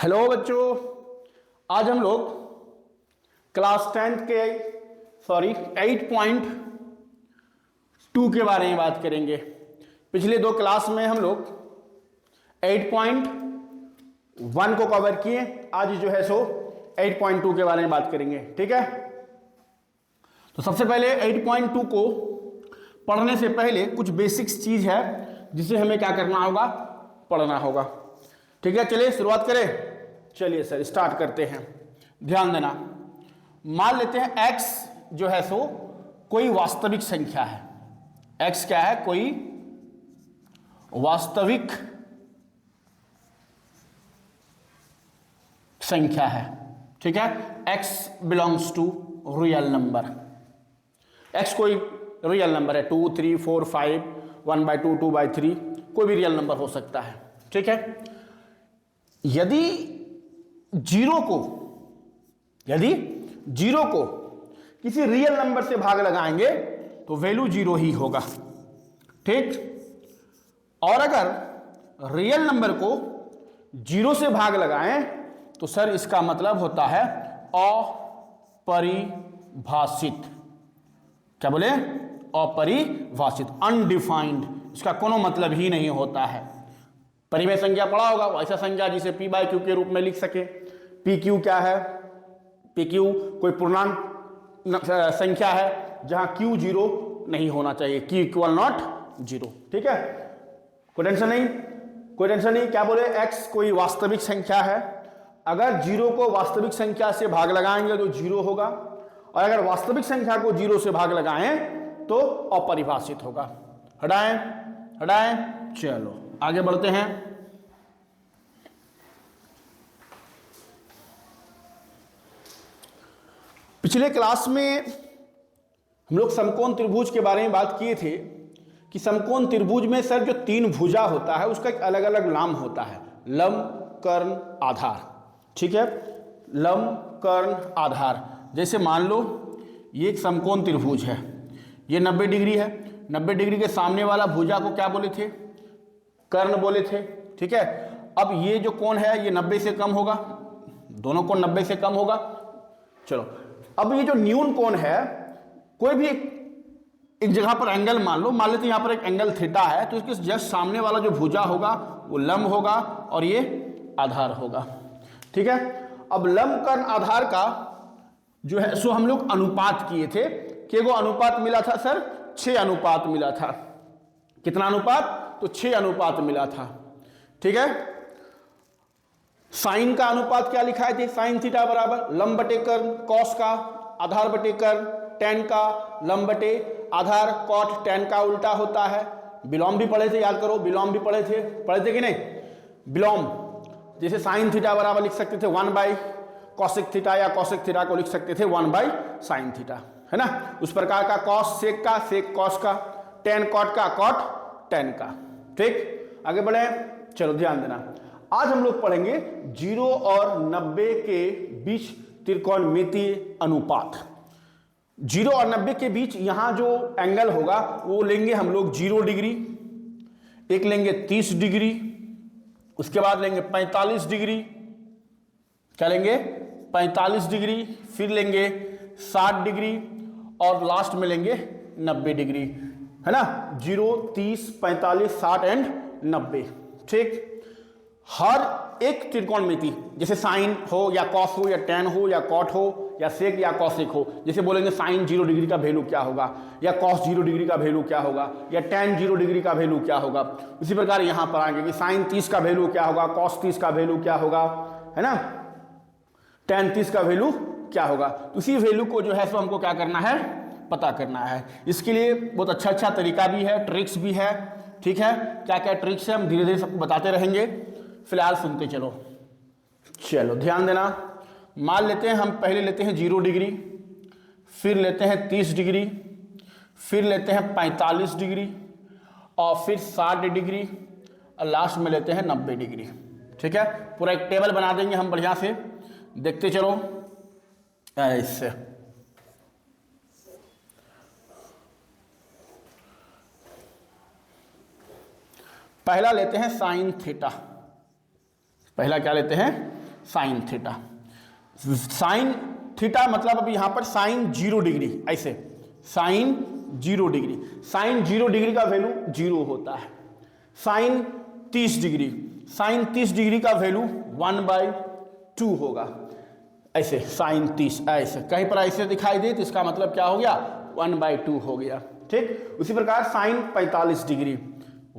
Hello बच्चों, आज हम लोग क्लास 10 के 8.2 के बारे में बात करेंगे। पिछले दो क्लास में हम लोग 8.1 को कवर किए। आज जो है सो 8.2 के बारे में बात करेंगे। ठीक है, तो सबसे पहले 8.2 को पढ़ने से पहले कुछ बेसिक्स चीज है जिसे हमें क्या करना होगा, पढ़ना होगा। ठीक है, चलिए शुरुआत करें। चलिए सर स्टार्ट करते हैं। ध्यान देना, मान लेते हैं x जो है सो कोई वास्तविक संख्या है। x क्या है? कोई वास्तविक संख्या है। ठीक है, x belongs to real number. x कोई रियल नंबर है, 2, 3, 4, 5, 1/2, 2/3, कोई भी रियल नंबर हो सकता है। ठीक है, यदि जीरो को किसी रियल नंबर से भाग लगाएंगे तो वैल्यू जीरो ही होगा। ठीक, और अगर रियल नंबर को जीरो से भाग लगाएं तो सर इसका मतलब होता है अपरिभाषित। क्या बोले? अपरिभाषित, अनडिफाइंड। इसका कोनो मतलब ही नहीं होता है। परिमेय संख्या पढ़ा होगा, ऐसा संख्या जिसे p/q के रूप में लिख सके। pq क्या है? pq कोई पूर्णांक संख्या है जहां q जीरो नहीं होना चाहिए, q इक्वल नॉट जीरो। ठीक है, कोई टेंशन नहीं, कोई टेंशन नहीं। क्या बोले? x कोई वास्तविक संख्या है। अगर जीरो को वास्तविक संख्या से भाग लगाएंगे तो जीरो होगा, और अगर वास्तविक संख्या को जीरो से भाग लगाएं तो अपरिभाषित होगा। हटाएं हटाएं, चलो आगे बढ़ते हैं। पिछले क्लास में हम लोग समकोण त्रिभुज के बारे में बात किए थे कि समकोण त्रिभुज में सर जो तीन भुजा होता है उसका एक अलग अलग नाम होता है, लंब, कर्ण, आधार। ठीक है, लंब, कर्ण, आधार। जैसे मान लो ये एक समकोण त्रिभुज है, ये 90 डिग्री है। 90 डिग्री के सामने वाला भुजा को क्या बोले थे? कर्ण बोले थे। ठीक है, अब ये जो कोण है ये 90 से कम होगा, दोनों कोण 90 से कम होगा। चलो, अब ये जो न्यून कोण है, कोई भी एक जगह पर एंगल मान लेते हैं, यहां पर एक एंगल थीटा है, तो इसके जस्ट सामने वाला जो भुजा होगा वो लंब होगा और ये आधार होगा। ठीक है, अब लंब, कर्ण, आधार का जो है सो हम लोग अनुपात किए थे। केगो अनुपात मिला था सर? 6 अनुपात मिला था। कितना अनुपात? तो 6 अनुपात मिला था। ठीक है, साइन का अनुपात क्या लिखा है? साइन थीटा बराबर लंब बटे कर्ण कॉस का, आधार बटे कर्ण टेन का, लंब बटे आधार कॉट टेन का उल्टा होता है। विलोम भी पढ़े थे, याद करो, विलोम भी पढ़े थे कि नहीं? विलोम जैसे साइन थीटा बराबर लिख सकते थे 1/कॉसेक थीटा, या कॉसेक थीटा को लिख सकते थे 1/साइन थीटा, है ना? उस प्रकार का कॉस सेक का, सेक कॉस का, टेन कॉट का, कॉट टेन का। ठीक, आगे बढ़े। चलो ध्यान देना, आज हम लोग पढ़ेंगे 0 और 90 के बीच त्रिकोणमितीय अनुपात। 0 और 90 के बीच यहां जो एंगल होगा वो लेंगे हम लोग 0 डिग्री, एक लेंगे 30 डिग्री, उसके बाद लेंगे 45 डिग्री। क्या लेंगे? 45 डिग्री, फिर लेंगे 60 डिग्री और लास्ट में लेंगे 90 डिग्री, है ना? 0, 30, 45, 60 एंड 90। ठीक, हर एक त्रिकोणमिति जैसे साइन हो या कॉस हो या टेन हो या कॉट हो या सेक या कॉसेक हो, जैसे बोलेंगे साइन 0 डिग्री का वैल्यू क्या होगा, या कॉस 0 डिग्री का वैल्यू क्या होगा, या टेन 0 डिग्री का वैल्यू क्या होगा। उसी प्रकार यहां पर आएंगे कि साइन 30 का वैल्यू क्या होगा, कॉस 30 का वैल्यू क्या होगा, है ना? टेन 30 का वैल्यू क्या होगा। उसी वैल्यू को जो है सो हमको क्या करना है, पता करना है। इसके लिए बहुत अच्छा तरीका भी है, ट्रिक्स भी है। ठीक है, क्या क्या ट्रिक्स है हम धीरे धीरे सबको बताते रहेंगे, फिलहाल सुनते चलो। चलो ध्यान देना, मान लेते हैं हम पहले लेते हैं 0 डिग्री, फिर लेते हैं 30 डिग्री, फिर लेते हैं 45 डिग्री और फिर 60 डिग्री और लास्ट में लेते हैं 90 डिग्री। ठीक है, पूरा एक टेबल बना देंगे हम बढ़िया से, देखते चलो ऐसे। पहला लेते हैं साइन थीटा, पहला क्या लेते हैं? Sine theta. साइन थीटा मतलब अब यहाँ पर साइन 0 डिग्री, ऐसे साइन 0 डिग्री, साइन 0 डिग्री का वैल्यू 0 होता है। साइन 30 डिग्री, साइन 30 डिग्री का वैल्यू 1/2 होगा, ऐसे साइन 30, ऐसे कहीं पर ऐसे दिखाई दे तो इसका मतलब क्या हो गया, 1/2 हो गया। ठीक, उसी प्रकार साइन 45 डिग्री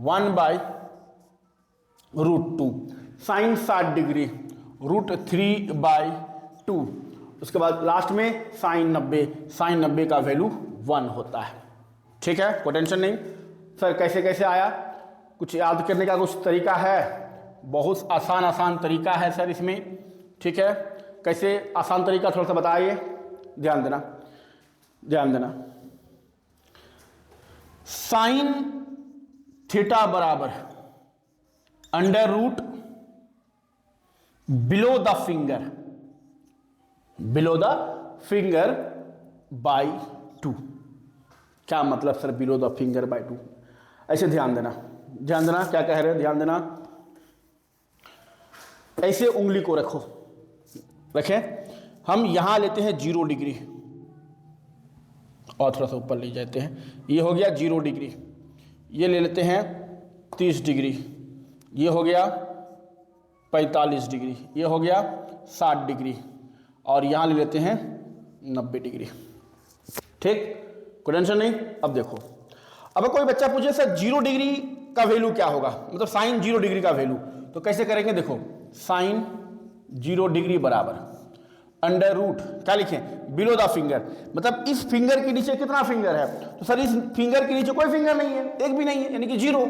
1/√2, साइन 60 डिग्री √3/2, उसके बाद लास्ट में साइन 90, साइन 90 का वैल्यू 1 होता है। ठीक है, कोई टेंशन नहीं। सर कैसे कैसे आया, कुछ याद करने का कुछ तरीका है? बहुत आसान तरीका है सर इसमें। ठीक है, कैसे आसान तरीका थोड़ा सा बताइए, ध्यान देना ध्यान देना। साइन थीटा बराबर √ बिलो द फिंगर बाई 2। क्या मतलब sir below the finger by 2? ऐसे ध्यान देना क्या कह रहे हैं, ध्यान देना। ऐसे उंगली को रखो, रखें, हम यहां लेते हैं 0 डिग्री और थोड़ा सा ऊपर ले जाते हैं, ये हो गया 0 डिग्री, ये ले लेते हैं 30 डिग्री, ये हो गया 45 डिग्री, ये हो गया 60 डिग्री, और यहाँ ले लेते हैं 90 डिग्री। ठीक, कोई टेंशन नहीं। अब देखो, अब कोई बच्चा पूछे सर 0 डिग्री का वैल्यू क्या होगा, मतलब साइन 0 डिग्री का वैल्यू, तो कैसे करेंगे? देखो, साइन 0 डिग्री बराबर √ क्या लिखें, बिलो द फिंगर, मतलब इस फिंगर के नीचे कितना फिंगर है, तो सर इस फिंगर के नीचे कोई फिंगर नहीं है, एक भी नहीं है, यानी कि 0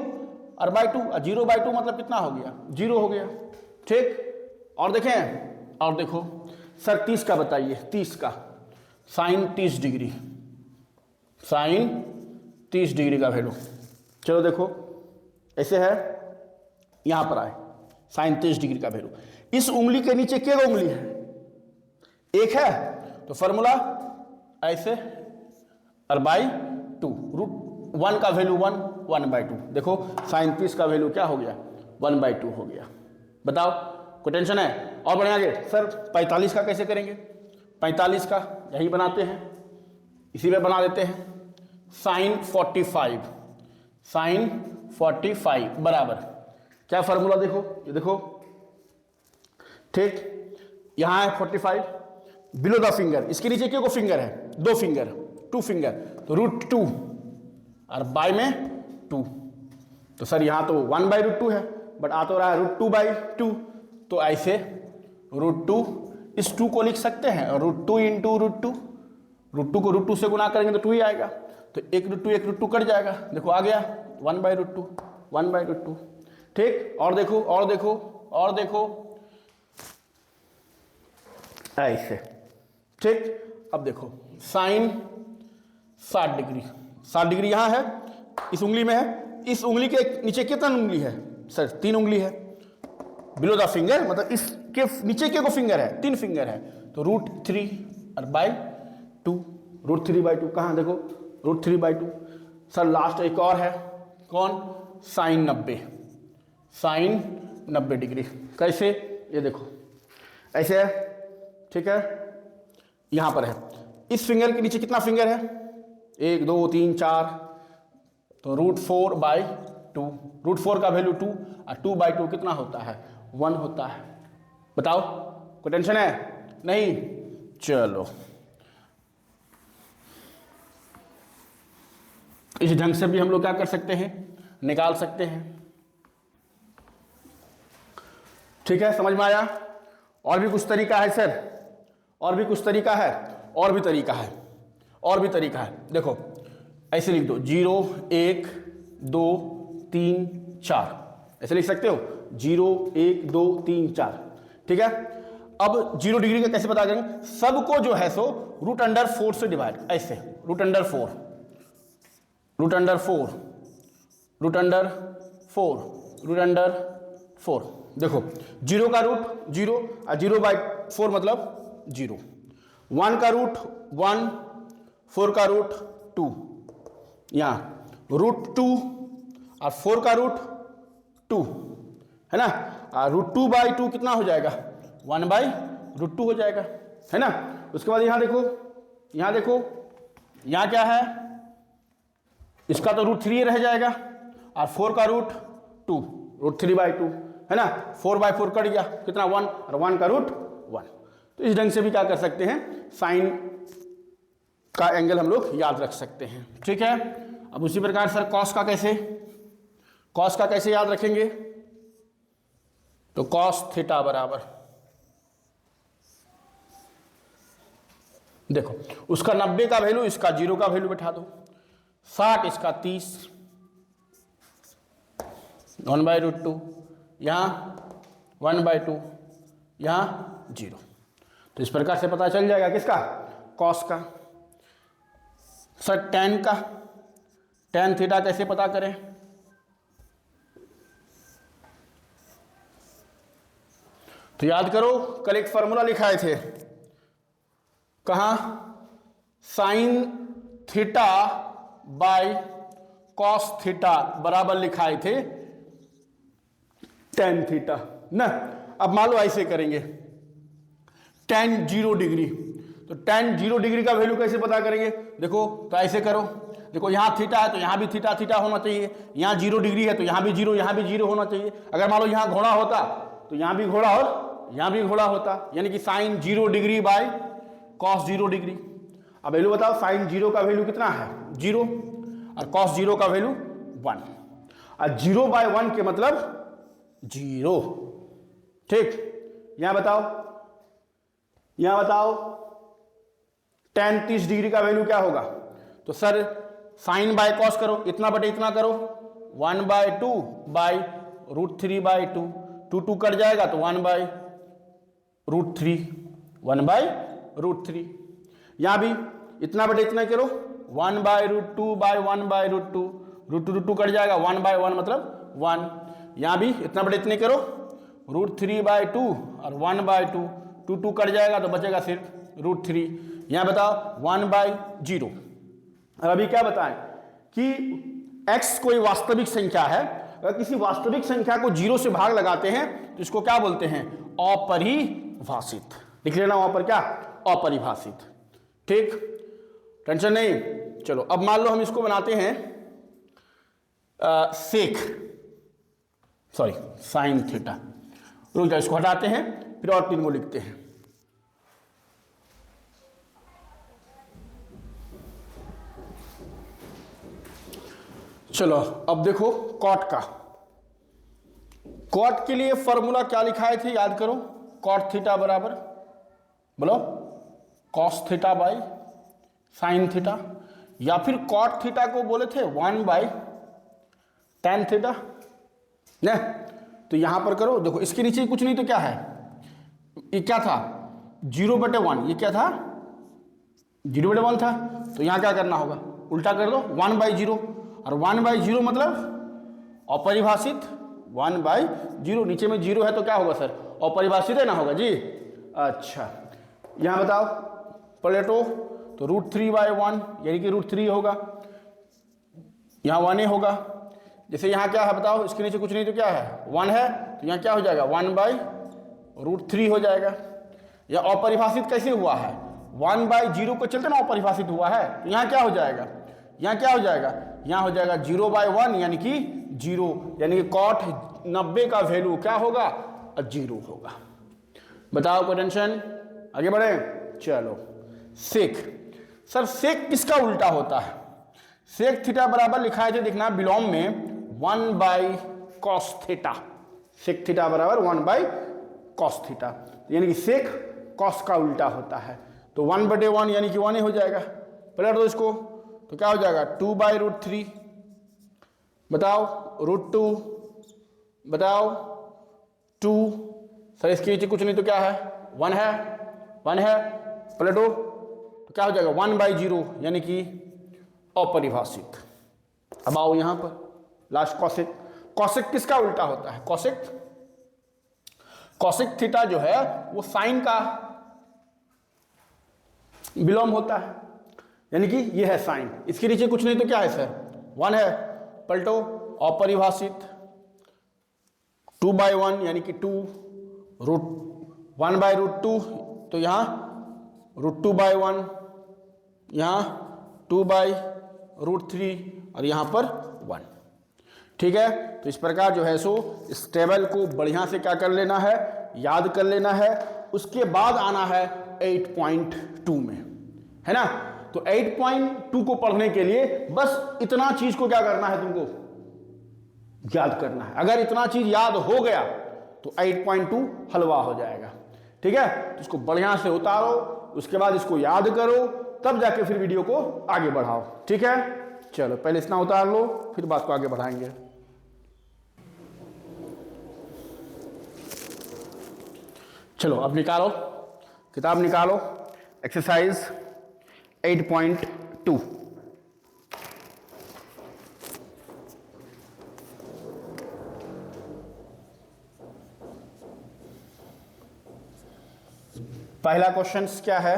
और /2, 0/2 मतलब कितना हो गया, 0 हो गया। ठीक, और देखें, और देखो सर 30 का बताइए, 30 का साइन 30 डिग्री, साइन 30 डिग्री का वैल्यू, चलो देखो ऐसे है, यहां पर आए साइन 30 डिग्री का वैल्यू, इस उंगली के नीचे क्या उंगली है, एक है, तो फॉर्मूला ऐसे और /2, √1 का वैल्यू 1/2, देखो साइन 30 का वैल्यू क्या हो गया, 1/2 हो गया। बताओ, कोई टेंशन है? और बढ़िया आगे सर 45 का कैसे करेंगे? 45 का यही बनाते हैं, इसी में बना देते हैं, साइन 45, साइन 45 बराबर क्या फॉर्मूला, देखो ये देखो, ठीक, यहां है 45 बिलो द फिंगर, इसके नीचे क्यों को फिंगर है, 2 फिंगर, 2 फिंगर, तो √2 और बाय में 2, तो सर यहां तो 1/√2 है, बट आ तो रहा है √2/2, तो ऐसे √2, इस 2 को लिख सकते हैं, √2 × √2 को √2 से गुना करेंगे तो 2 ही आएगा, तो एक √2 कट जाएगा, देखो आ गया 1/√2। ठीक, और देखो और देखो और देखो, ऐसे। ठीक, अब देखो साइन 60 डिग्री, 60 डिग्री यहां है, इस उंगली में है, इस उंगली के नीचे कितना उंगली है सर, 3 उंगली है, बिलो द फिंगर मतलब इसके नीचे के को फिंगर है, 3 फिंगर है, तो √3 और /2, √3/2 कहाँ, देखो √3/2। सर लास्ट एक और है, कौन, साइन 90, साइन 90 डिग्री, कैसे, ये देखो ऐसे है। ठीक है, यहां पर है, इस फिंगर के नीचे कितना फिंगर है, 1 2 3 4, तो √4/2, √4 का वैल्यू 2 और 2/2 कितना होता है, 1 होता है। बताओ, कोई टेंशन है? नहीं, चलो इस ढंग से भी हम लोग क्या कर सकते हैं, निकाल सकते हैं। ठीक है, समझ में आया? और भी कुछ तरीका है सर, और भी कुछ तरीका है, और भी तरीका है, और भी तरीका है। देखो ऐसे लिख दो, 0 1 2 3 4, ऐसे लिख सकते हो, 0 1 2 3 4। ठीक है, अब 0 डिग्री का कैसे पता करेंगे, सबको जो है सो √4 से डिवाइड, ऐसे √4, √4, देखो 0 का रूट 0 और 0/4 मतलब 0, 1 का रूट 1, 4 का रूट 2, यहाँ √2 और 4 का रूट 2 है ना, और √2/2 कितना हो जाएगा, 1/√2 हो जाएगा, है ना। उसके बाद यहाँ देखो, यहाँ देखो, यहाँ क्या है, इसका तो √3 रह जाएगा और 4 का √2, √3/2, है ना। 4/4 कट गया, कितना 1, और 1 का √1। तो इस ढंग से भी क्या कर सकते हैं, साइन का एंगल हम लोग याद रख सकते हैं, ठीक है। अब उसी प्रकार सर कॉस का कैसे याद रखेंगे, तो कॉस थीटा बराबर, देखो उसका 90 का वैल्यू, इसका 0 का वैल्यू बैठा दो, 60 इसका 30, 1/√2, यहाँ 1/2, यहाँ 0। तो इस प्रकार से पता चल जाएगा किसका, कॉस का। सर टेन थीटा कैसे पता करें, तो याद करो कल एक फॉर्मूला लिखाए थे, कहाँ, sine theta by cos theta बराबर लिखाए थे टेन थीटा ना। अब मान लो ऐसे करेंगे, टेन 0 डिग्री, तो टेन 0 डिग्री का वैल्यू कैसे पता करेंगे, देखो तो ऐसे करो, देखो यहाँ थीटा है तो यहाँ भी थीटा होना चाहिए, यहाँ 0 डिग्री है तो यहाँ भी 0, यहाँ भी 0 होना चाहिए। अगर मान लो यहाँ घोड़ा होता तो यहाँ भी घोड़ा और यहाँ भी घोड़ा होता, यानी कि sine 0 degree by cos 0 degree. अब वैल्यू बताओ, साइन 0 का वैल्यू कितना है 0 और कॉस 0 का वैल्यू 1, और 0/1 के मतलब 0, ठीक। यहाँ बताओ टेन 30 डिग्री का वैल्यू क्या होगा, तो सर साइन बाय कॉस करो, इतना बटे इतना करो, 1/2 बाय √3/2, 2 कट जाएगा तो 1/√3, 1/√3। यहाँ भी इतना बटे इतना करो, 1/√2 बाय 1/√2, √2 कट जाएगा, 1/1 मतलब 1। यहाँ भी इतना बटे इतने करो, √3/2 और 1/2, 2 कट जाएगा तो बचेगा सिर्फ √3। यहाँ बताओ 1/0। अब अभी क्या बताएं कि x कोई वास्तविक संख्या है, अगर किसी वास्तविक संख्या को 0 से भाग लगाते हैं तो इसको क्या बोलते हैं, अपरिभाषित। लिख लेना वहां पर क्या, अपरिभाषित, ठीक, टेंशन नहीं। चलो अब मान लो हम इसको बनाते हैं साइन थीटा, रुक जाओ इसको हटाते हैं, फिर और 3 को लिखते हैं। चलो अब देखो कॉट के लिए फॉर्मूला क्या लिखाए थे, याद करो, कॉट थीटा बराबर, बोलो, cos theta by sine theta, या फिर कॉट थीटा को बोले थे 1/tan थीटा ना। तो यहां पर करो, देखो इसके नीचे कुछ नहीं तो क्या है, ये क्या था 0/1, ये क्या था 0/1 था, तो यहां क्या करना होगा, उल्टा कर दो 1/0, और 1/0 मतलब अपरिभाषित, 1/0, नीचे में 0 है तो क्या होगा सर, अपरिभाषित है ना होगा जी। अच्छा यहां बताओ प्लेटो, तो √3/1 यानी कि √3 होगा, यहां 1 होगा। जैसे यहां क्या है बताओ, इसके नीचे कुछ नहीं तो क्या है 1 है, तो यहां क्या हो जाएगा 1/√3 हो जाएगा। या अपरिभाषित कैसे हुआ है, 1/0 को चलते ना अपरिभाषित हुआ है, तो यहां क्या हो जाएगा, यहाँ क्या हो जाएगा, यहाँ हो जाएगा 0/1 यानी कि 0, यानी कि कॉट 90 का वैल्यू क्या होगा, 0 होगा। बताओ कोई टेंशन, आगे बढ़े। चलो सेक, सर सेक किसका उल्टा होता है, सेक थीटा बराबर लिखा है, देखना विलोम में 1/cos थीटा, सेक थीटा बराबर 1/cos थीटा, यानी कि सेक कॉस का उल्टा होता है, तो 1/1 यानी कि 1 हो जाएगा। पलट दो इसको, तो क्या हो जाएगा 2/√3, बताओ √2, बताओ 2, सर इसके नीचे कुछ नहीं तो क्या है 1 है, पलटो तो क्या हो जाएगा 1/0 यानी कि अपरिभाषित। अब आओ यहां पर लास्ट कॉसेक, कॉसेक किसका उल्टा होता है, कॉसेक थीटा जो है वो साइन का विलोम होता है, यानी कि ये है साइन, इसके नीचे कुछ नहीं तो क्या है सर 1 है, पलटो अपरिभाषित 2/1 यानी कि 2, 1/√2, तो यहाँ √2/1, यहाँ 2/√3 और यहाँ पर 1। ठीक है, तो इस प्रकार जो है सो इस टेबल को बढ़िया से क्या कर लेना है, याद कर लेना है। उसके बाद आना है 8.2 में, है ना। तो 8.2 को पढ़ने के लिए बस इतना चीज को क्या करना है, तुमको याद करना है। अगर इतना चीज याद हो गया तो 8.2 हलवा हो जाएगा। ठीक है, तो इसको बढ़िया से उतारो, उसके बाद इसको याद करो, तब जाके फिर वीडियो को आगे बढ़ाओ। ठीक है, चलो पहले इतना उतार लो, फिर बात को आगे बढ़ाएंगे। चलो अब निकालो, किताब निकालो, एक्सरसाइज 8.2। पहला क्वेश्चन क्या है?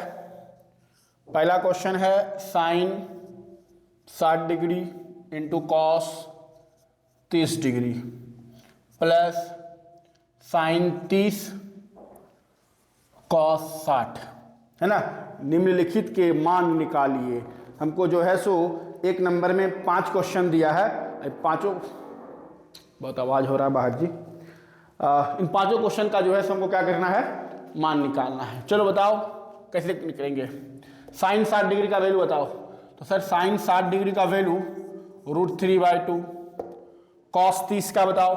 पहला क्वेश्चन है sine 60 degree into cos 30 degree plus sine 30 cos 60, है ना। निम्नलिखित के मान निकालिए। हमको जो है सो एक नंबर में 5 क्वेश्चन दिया है। पांचों, बहुत आवाज हो रहा है बाहर जी। इन 5 क्वेश्चन का जो है सो हमको क्या करना है, मान निकालना है। चलो बताओ कैसे निकलेंगे। साइन 60 डिग्री का वैल्यू बताओ। तो सर साइन 60 डिग्री का वैल्यू √3/2। कॉस 30 का बताओ।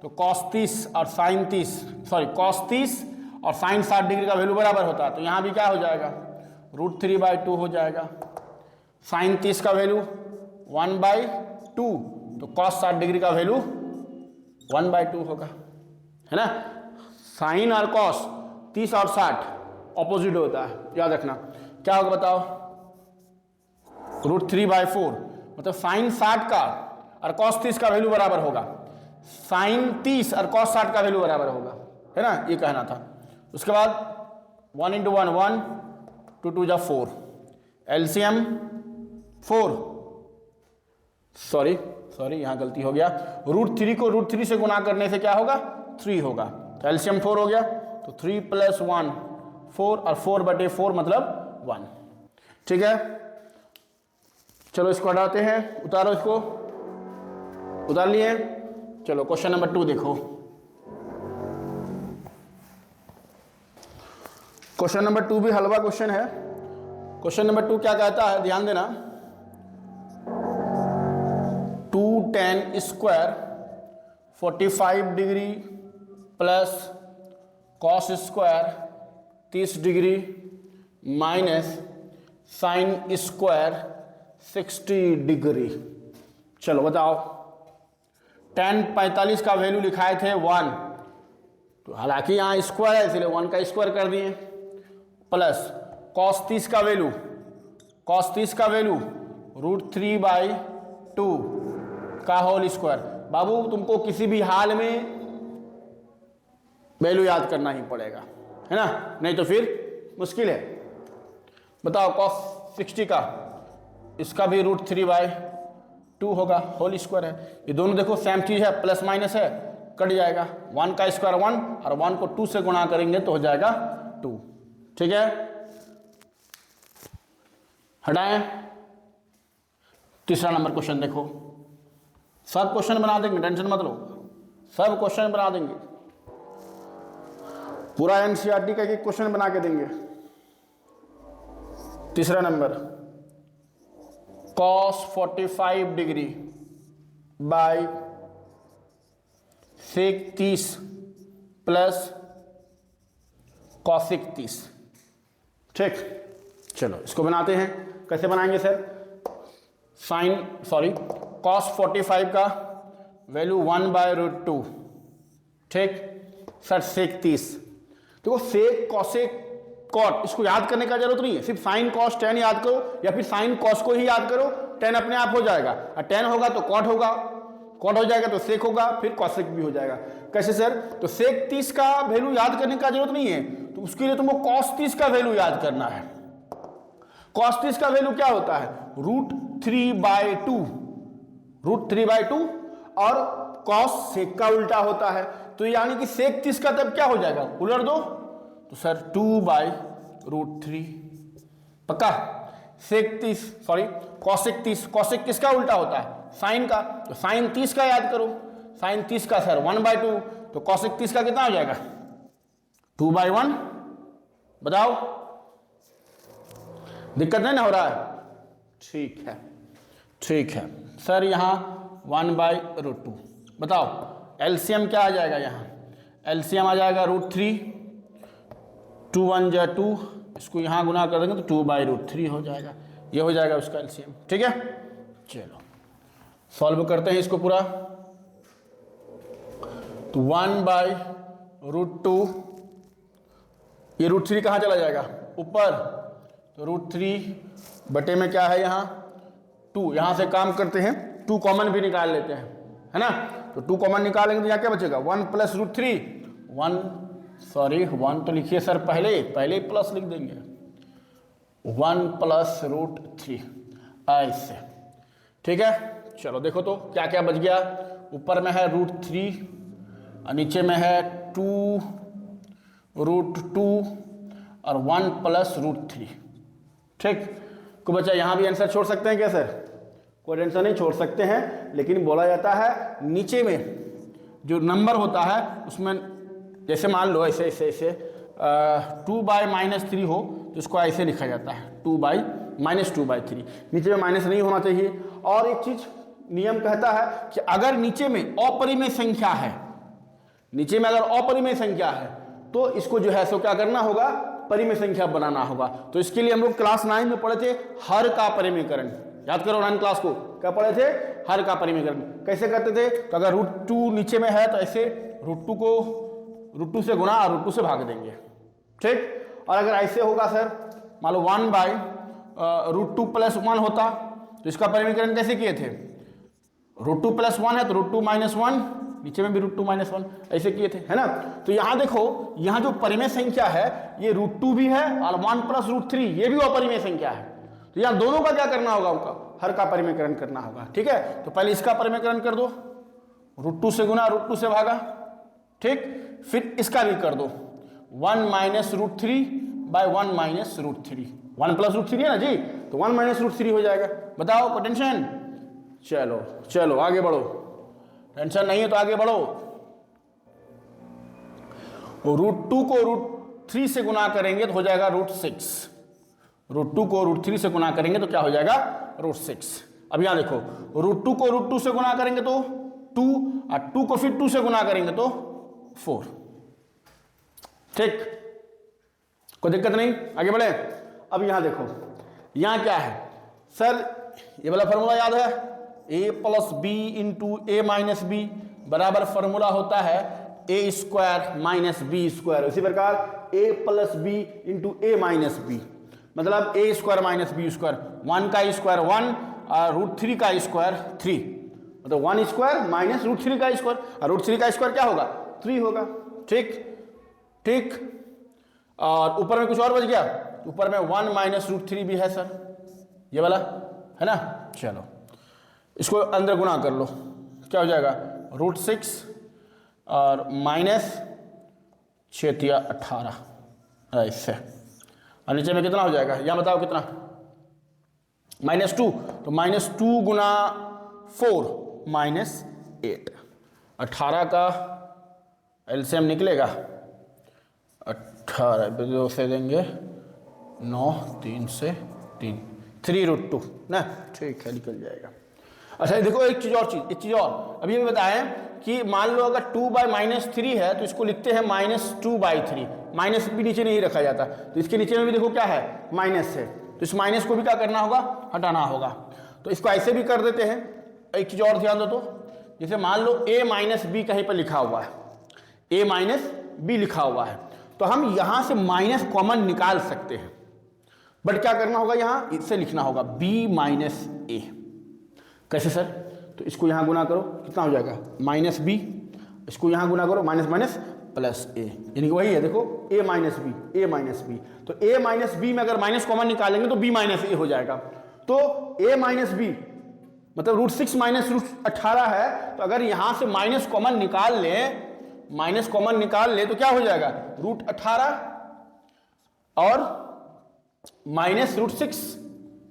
तो कॉस 30 और साइन 30, सॉरी कॉस 30 और साइन 60 डिग्री का वैल्यू बराबर होता है, तो यहाँ भी क्या हो जाएगा, √3/2 हो जाएगा। साइन 30 का वैल्यू 1/2, तो कॉस 60 डिग्री का वैल्यू 1/2 होगा, है ना। साइन और कॉस 30 और 60 ऑपोजिट होता है, याद रखना। क्या होगा बताओ, √3/4, मतलब साइन 60 का और कॉस 30 का वैल्यू बराबर होगा, साइन 30 और कॉस 60 का वैल्यू बराबर होगा, है ना, ये कहना था। उसके बाद 1 × 1 1, 2 2 जा 4, एलसीएम 4, सॉरी यहाँ गलती हो गया, √3 को √3 से गुना करने से क्या होगा, 3 होगा, तो एलसीएम 4 हो गया। तो 3 + 1 4 और 4/4 मतलब 1। ठीक है, चलो इसको हटाते हैं, उतारो इसको, उतार लिए। चलो क्वेश्चन नंबर 2 देखो। क्वेश्चन नंबर 2 भी हलवा क्वेश्चन है। क्वेश्चन नंबर 2 क्या कहता है, ध्यान देना। 2 tan² 45 degree plus cos² 30 degree minus sine square 60 degree. चलो बताओ, tan 45 का वैल्यू लिखाए थे 1, तो हालांकि यहाँ स्क्वायर है इसलिए 1 का स्क्वायर कर दिए, प्लस cos 30 का वैल्यू √3/2 का होल स्क्वायर। बाबू तुमको किसी भी हाल में वैल्यू याद करना ही पड़ेगा, है ना, नहीं तो फिर मुश्किल है। बताओ cos 60 का, इसका भी √3/2 होगा, होल स्क्वायर है। ये दोनों देखो सेम चीज है, प्लस माइनस है, कट जाएगा। 1 का स्क्वायर 1 और 1 को 2 से गुणा करेंगे तो हो जाएगा 2। ठीक है, हटाएं। तीसरा नंबर क्वेश्चन देखो, सब क्वेश्चन बना देंगे, टेंशन मत लो, सब क्वेश्चन बना देंगे, पूरा एनसीईआरटी का एक क्वेश्चन बना के देंगे। तीसरा number, cos 45 degree by sec 30 plus cosec 30। ठीक, चलो इसको बनाते हैं। कैसे बनाएंगे सर, cos 45 का वैल्यू 1/√2, ठीक सर, sec 30। देखो sec cosec cot इसको याद करने का जरूरत नहीं है, सिर्फ साइन कॉस tan याद करो या फिर साइन कॉस को ही याद करो, tan अपने आप हो जाएगा, और tan होगा तो cot होगा, cot हो जाएगा तो sec होगा, फिर cosec भी हो जाएगा। कैसे सर, तो sec 30 का वैल्यू याद करने का जरूरत नहीं है, तो उसके लिए तुमको cos 30 का वैल्यू याद करना है। cos 30 का वैल्यू क्या होता है, √3/2 और cos sec का उल्टा होता है, तो यानी कि sec 30 का तब क्या हो जाएगा, उलट दो तो सर 2/√3 पक्का। सेक 30 सॉरी कॉसेक 30, कॉसेक किसका उल्टा होता है? साइन का। तो साइन 30 का याद करो, साइन 30 का सर 1/2, तो कॉसेक 30 का कितना हो जाएगा? 2/1। बताओ, दिक्कत नहीं ना हो रहा है? ठीक है, ठीक है सर। यहाँ 1/√2। बताओ एलसीएम क्या आ जाएगा? यहाँ एलसीएम आ जाएगा √3, 2 1 जा 2, इसको यहाँ गुना कर देंगे तो 2/√3 हो जाएगा। ये हो जाएगा उसका एलसीएम। ठीक है, चलो सॉल्व करते हैं इसको पूरा। तो 1/√2, ये √3 कहाँ चला जाएगा? ऊपर, तो √3 बटे में क्या है यहाँ 2, यहाँ से काम करते हैं 2 कॉमन भी निकाल लेते हैं, है ना। तो 2 कॉमन निकालेंगे तो यहाँ क्या बचेगा? 1 + √3, 1 तो लिखिए सर, पहले प्लस लिख देंगे, 1 + √3 ऐसे। ठीक है, चलो देखो तो क्या क्या बच गया। ऊपर में है √3 और नीचे में है 2√2 और 1 + √3। ठीक, को बच्चा यहाँ भी आंसर छोड़ सकते हैं क्या सर? कोई टेंशन नहीं, छोड़ सकते हैं, लेकिन बोला जाता है नीचे में जो नंबर होता है उसमें, जैसे मान लो ऐसे 2/-3 हो तो इसको ऐसे लिखा जाता है 2/-2/3, नीचे में माइनस नहीं होना चाहिए। और एक चीज नियम कहता है कि अगर नीचे में अपरिमेय संख्या है, नीचे में अगर अपरिमेय संख्या है तो इसको जो है सो क्या करना होगा? परिमेय संख्या बनाना होगा। तो इसके लिए हम लोग क्लास 9 में पढ़े थे हर का परिमेयकरण। याद करो 9 क्लास को, क्या पढ़े थे? हर का परिमेयकरण। कैसे करते थे? तो अगर √2 नीचे में है तो ऐसे √2 को √2 से गुना और √2 से भाग देंगे। ठीक, और अगर ऐसे होगा सर, मान लो 1/√2 + 1 होता तो इसका परिमेयकरण कैसे किए थे? √2 + 1 है तो √2 - 1, नीचे में भी √2 - 1 ऐसे किए थे, है ना। तो यहाँ देखो, यहाँ जो परिमेय संख्या है ये √2 भी है और 1 + √3 ये भी अपरिमेय संख्या है। तो यहाँ दोनों का क्या करना होगा? उनका हर का परिमेयकरण करना होगा। ठीक है, तो पहले इसका परिमेयकरण कर दो, √2 से गुना √2 से भागा। ठीक, फिर इसका भी कर दो 1 - √3/1 - √3, 1 + √3 है ना जी, तो 1 - √3 हो जाएगा। बताओ, कोई टेंशन? चलो चलो आगे बढ़ो, टेंशन नहीं है तो आगे बढ़ो। √2 को √3 से गुना करेंगे तो हो जाएगा √6, √2 को √3 से गुना करेंगे तो क्या हो जाएगा? √6। अब यहां देखो, √2 को √2 से गुना करेंगे तो 2 और 2 को फिर 2 से गुना करेंगे तो 4। ठीक, कोई दिक्कत नहीं, आगे बढ़े। अब यहां देखो, यहां क्या है सर? ये वाला फॉर्मूला याद है? a + b × a - b बराबर फॉर्मूला होता है a² - b²। इसी प्रकार a + b × a - b मतलब a² - b², 1 का स्क्वायर 1 और √3 का स्क्वायर 3, मतलब 1² - √3 का स्क्वायर, और √3 का स्क्वायर क्या होगा? 3 होगा। ठीक ठीक, और ऊपर में कुछ और बच गया, ऊपर में 1 - √3 भी है सर, ये वाला है ना। चलो इसको अंदर गुना कर लो, क्या हो जाएगा? √6 और -6×18 ऐसे, और नीचे में कितना हो जाएगा? यहाँ बताओ कितना? -2, तो -2 गुना 4 -8, 18 का एलसीएम निकलेगा 18 2 से देंगे 9, 3 से 3, 3√2 ना। ठीक है, निकल जाएगा। अच्छा देखो एक चीज और, अभी भी बताएं कि मान लो अगर 2/-3 है तो इसको लिखते हैं -2/3, माइनस भी नीचे नहीं रखा जाता, तो इसके नीचे में भी देखो क्या है? माइनस है, तो इस माइनस को भी क्या करना होगा? हटाना होगा। तो इसको ऐसे भी कर देते हैं। एक चीज और ध्यान दो तो, जैसे मान लो a - b कहीं पर लिखा हुआ है, a - b लिखा हुआ है, तो हम यहां से माइनस कॉमन निकाल सकते हैं, बट क्या करना होगा? यहां इससे लिखना होगा b - a। कैसे सर? तो इसको यहां गुना करो, कितना हो जाएगा? -b, इसको यहां गुना करो माइनस +a, यानी कि वही है देखो a - b। तो a - b में अगर माइनस कॉमन निकालेंगे तो b - a हो जाएगा। तो a - b मतलब √6 - √18 है, तो अगर यहां से माइनस कॉमन निकाल ले तो क्या हो जाएगा? √18 और -√6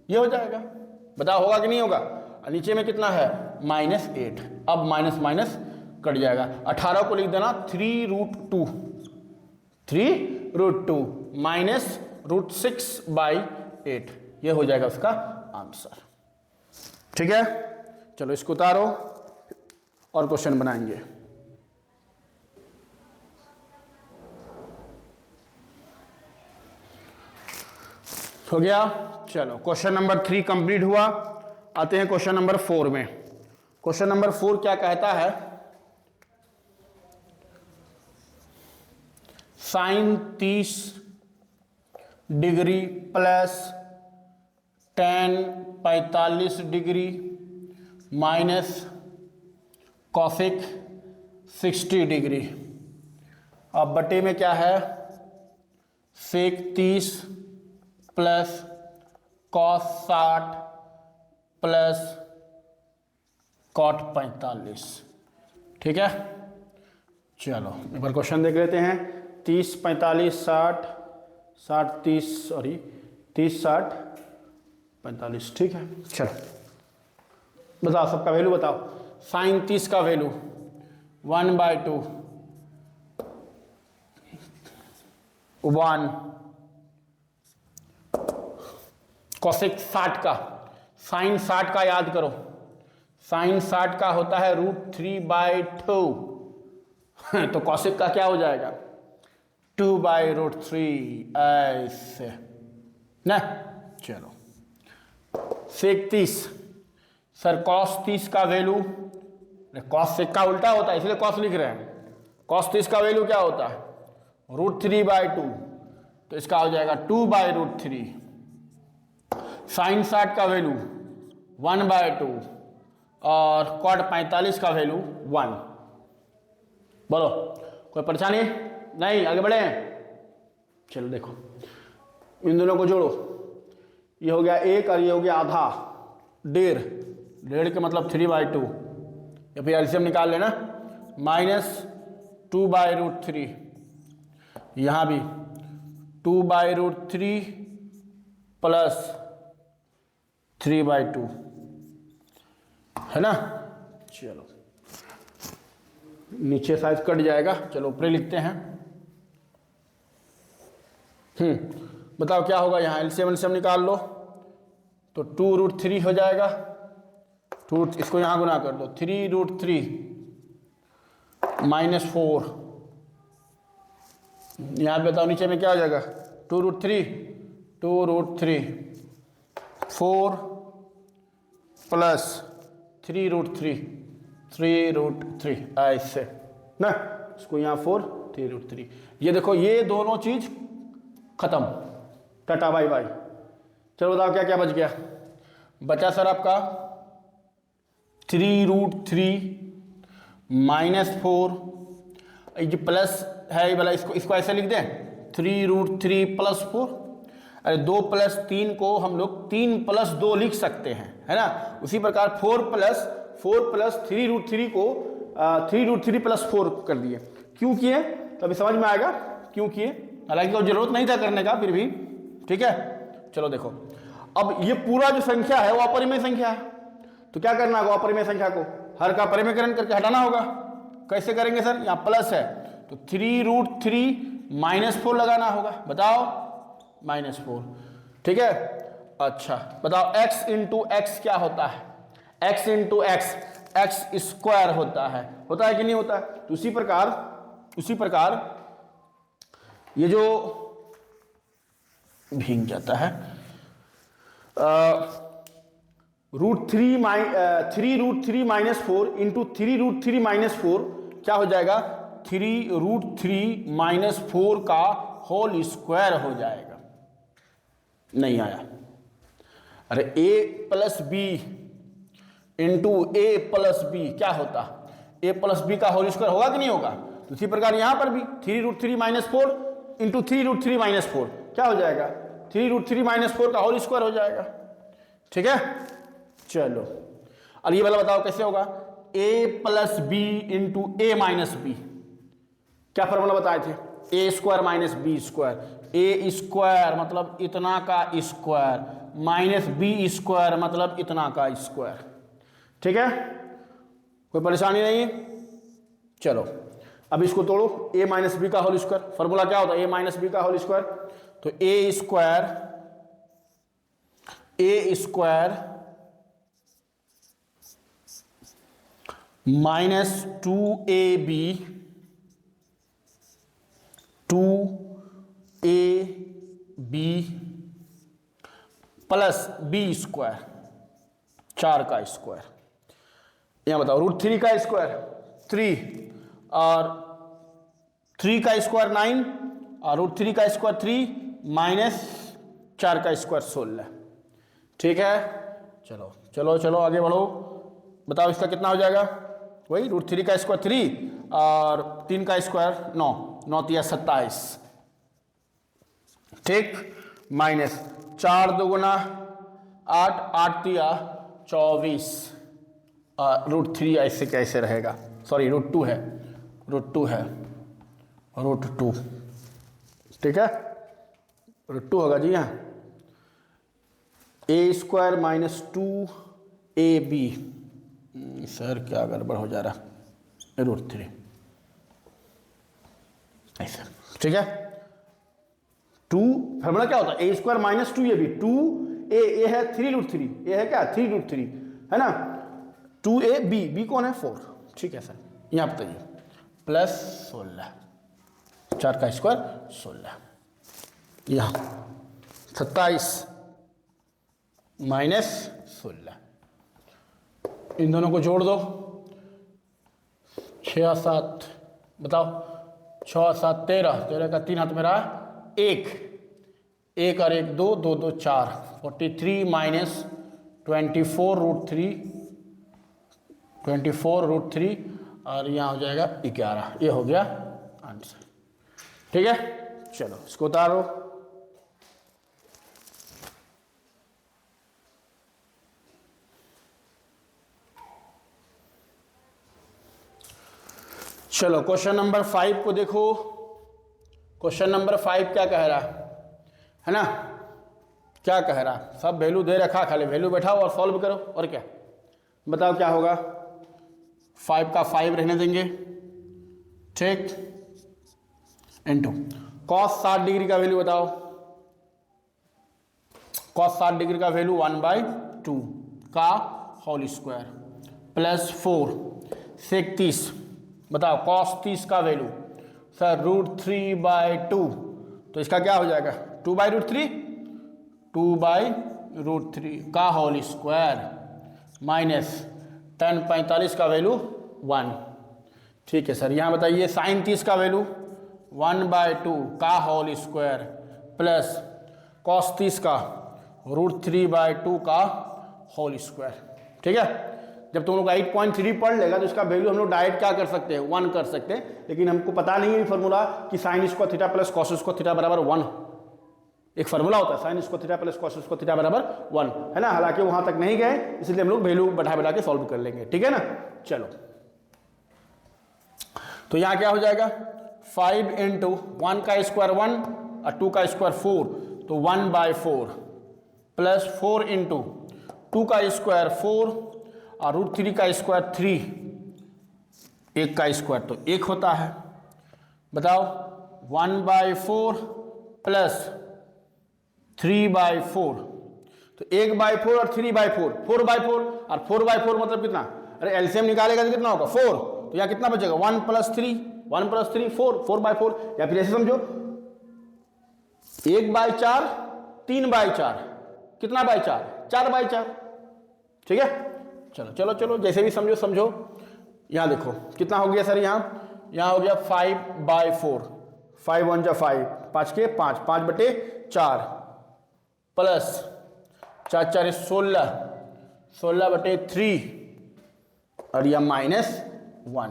ये हो जाएगा। बताओ होगा कि नहीं होगा। नीचे में कितना है -8, अब माइनस माइनस कट जाएगा। 18 को लिख देना 3√2 -√6/8 ये हो जाएगा उसका आंसर। ठीक है, चलो इसको उतारो और क्वेश्चन बनाएंगे। हो गया, चलो क्वेश्चन नंबर 3 कंप्लीट हुआ। आते हैं क्वेश्चन नंबर 4 में। क्वेश्चन नंबर 4 क्या कहता है, sin 30 degree plus tan 45 degree minus cosec 60 degree. अब बटे में क्या है, सेक 30 प्लस कॉस 60 प्लस कॉट 45। ठीक है, चलो एक बार क्वेश्चन देख लेते हैं। 30 45 60 60 30 सॉरी 30 60 45। ठीक है, चलो बताओ सबका वैल्यू बताओ। साइन 30 का वैल्यू 1/2 1, कॉसेक 60 का, साइन 60 का याद करो, साइन 60 का होता है √3/2 तो कॉसेक का क्या हो जाएगा 2/√3 ऐसे ना। चलो सेक 30, सर कॉस 30 का वैल्यू, कॉस सेक का उल्टा होता है इसलिए कॉस लिख रहे हैं। कॉस 30 का वैल्यू क्या होता है √3/2 तो इसका हो जाएगा 2/√3। साइन 60 का वैल्यू 1/2 और कॉट 45 का वैल्यू 1। बोलो कोई परेशानी नहीं, आगे बढ़े। चलो देखो इन दोनों को जोड़ो, ये हो गया 1 और ये हो गया आधा, 1.5 के मतलब 3/2 या फिर एलसीएम निकाल लेना, -2/√3। यहाँ भी 2/√3 प्लस 3/2 है ना। चलो नीचे साइज कट जाएगा, चलो ऊपर लिखते हैं। बताओ क्या होगा यहाँ, एलसीएम निकाल लो तो 2√3 हो जाएगा। इसको यहाँ गुना कर दो, 3√3 -4, यहाँ पे बताओ नीचे में क्या हो जाएगा 2√3 4 प्लस 3√3 ऐसे ना, इसको यहाँ 4 3√3। ये देखो ये दोनों चीज खत्म, टाटा बाय बाय। चलो बताओ क्या क्या बच गया। बचा सर आपका 3√3 -4, ये प्लस है ये वाला, इसको ऐसे लिख दें 3√3 + 4। अरे 2 + 3 को हम लोग 3 + 2 लिख सकते हैं, है ना। उसी प्रकार 4 + 3√3 को 3√3 + 4 कर दिए। क्यों किए तभी समझ में आएगा क्यों किए, हालांकि कोई जरूरत नहीं था करने का फिर भी। ठीक है, चलो देखो अब ये पूरा जो संख्या है वो अपरिमेय संख्या है, तो क्या करना होगा, अपरिमेय संख्या को हर का परिमेयकरण करके हटाना होगा। कैसे करेंगे सर, यहाँ प्लस है तो 3√3 -4 लगाना होगा। बताओ -4। ठीक है, अच्छा बताओ x × x क्या होता है, x × x x² होता है कि नहीं होता है। तो उसी प्रकार ये जो भीग जाता है √3 3√3 -4 × 3√3 -4 क्या हो जाएगा 3√3 -4 का होल स्क्वायर हो जाएगा। नहीं आया, अरे a + b × a + b क्या होता, a + b का होल स्क्वायर होगा कि नहीं होगा। तो इसी प्रकार यहां पर भी 3√3 -4 × 3√3 -4 क्या हो जाएगा 3√3 -4 का होल स्क्वायर हो जाएगा। ठीक है, चलो अब ये वाला बताओ कैसे होगा, a + b × a - b क्या फॉर्मूला बताए थे, ए स्क्वायर माइनस बी स्क्वायर, ए स्क्वायर मतलब इतना का स्क्वायर माइनस बी स्क्वायर मतलब इतना का स्क्वायर। ठीक है, कोई परेशानी नहीं। चलो अब इसको तोड़ो, ए माइनस बी का होल स्क्वायर, फॉर्मूला क्या होता है ए माइनस बी का होल स्क्वायर, तो A square minus 2ab plus B square 4 का स्क्वायर, यहां बताओ √3 का स्क्वायर 3 और 3 का स्क्वायर 9 और √3 का स्क्वायर 3 माइनस 4 का स्क्वायर 16। ठीक है, चलो चलो चलो आगे बढ़ो, बताओ इसका कितना हो जाएगा, वही √3 का स्क्वायर 3 और 3 का स्क्वायर 9, 9 तिया 27। ठीक, माइनस 4 दुगुना 8, 8 तिया 24 और √3 ऐसे कैसे रहेगा, सॉरी √2 है, √2 है, √2। ठीक है, √2 होगा जी यहाँ, ए स्क्वायर माइनस 2ab, सर क्या गड़बड़ हो जा रहा, √3 ऐसा। ठीक है, 2 फॉर्मूला क्या होता है ए स्क्वायर माइनस 2ab, 2a है 3√3, ए है क्या 3√3 है ना, 2ab, बी कौन है 4। ठीक है सर, यहाँ बताइए प्लस 16, 4 का स्क्वायर 16, यहाँ 27 माइनस 16, इन दोनों को जोड़ दो, 6 और 7 बताओ, 6 और 7 13, 13 का 3 हाथ में रहा 1, 1 और 1 2, 2 2 4, 43 माइनस 24√3, 24√3 और यहाँ हो जाएगा 11, ये हो गया आंसर। ठीक है, चलो इसको उतारो, चलो क्वेश्चन नंबर 5 को देखो। क्वेश्चन नंबर 5 क्या कह रहा है ना, क्या कह रहा, सब वैल्यू दे रखा, खाली वैल्यू बैठाओ और सॉल्व करो, और क्या बताओ क्या होगा, 5 का 5 रहने देंगे। ठीक, इनटू cos 60 डिग्री का वैल्यू बताओ, cos 60 डिग्री का वैल्यू 1/2 का होल स्क्वायर प्लस 4 sec 30, बताओ cos 30 का वैल्यू सर √3/2, तो इसका क्या हो जाएगा 2/√3, 2/√3 का होल स्क्वायर माइनस tan 45 का वैल्यू 1। ठीक है सर, यहाँ बताइए sin 30 का वैल्यू 1/2 का होल स्क्वायर प्लस cos 30 का √3/2 का होल स्क्वायर। ठीक है, जब तुम लोग 8.3 पढ़ लेगा तो इसका वैल्यू हम लोग डायरेक्ट क्या कर सकते हैं 1 कर सकते हैं, लेकिन हमको पता नहीं है फॉर्मूला कि sine square theta plus cos square theta बराबर 1, एक फार्मूला होता है sine square theta plus cos square theta बराबर 1 है ना, हालांकि वहां तक नहीं गए इसलिए हम लोग वैल्यू बढ़ा के सॉल्व कर लेंगे। ठीक है ना, चलो तो यहां क्या हो जाएगा 5 इंटू 1 का स्क्वायर 1 और 2 का स्क्वायर 4, तो 1/4 प्लस 4 इंटू 2 का स्क्वायर 4 और √3 का स्क्वायर 3, 1 का स्क्वायर तो 1 होता है, बताओ 1/4 प्लस 3/4, तो 1/4 और 3/4, 4/4 और 4/4 मतलब कितना, अरे एलसीएम निकालेगा तो कितना होगा 4, तो यहाँ कितना बचेगा 1 + 3, 1 + 3 4, 4/4, या फिर ऐसे समझो 1/4 3/4 कितना बाई 4, 4/4। ठीक है, चलो चलो चलो जैसे भी समझो समझो। यहाँ देखो कितना हो गया सर, यहाँ हो गया 5/4, 5 1 जा 5, 5 के 5, 5/4 प्लस 4 4 16, 16/3 और यह -1,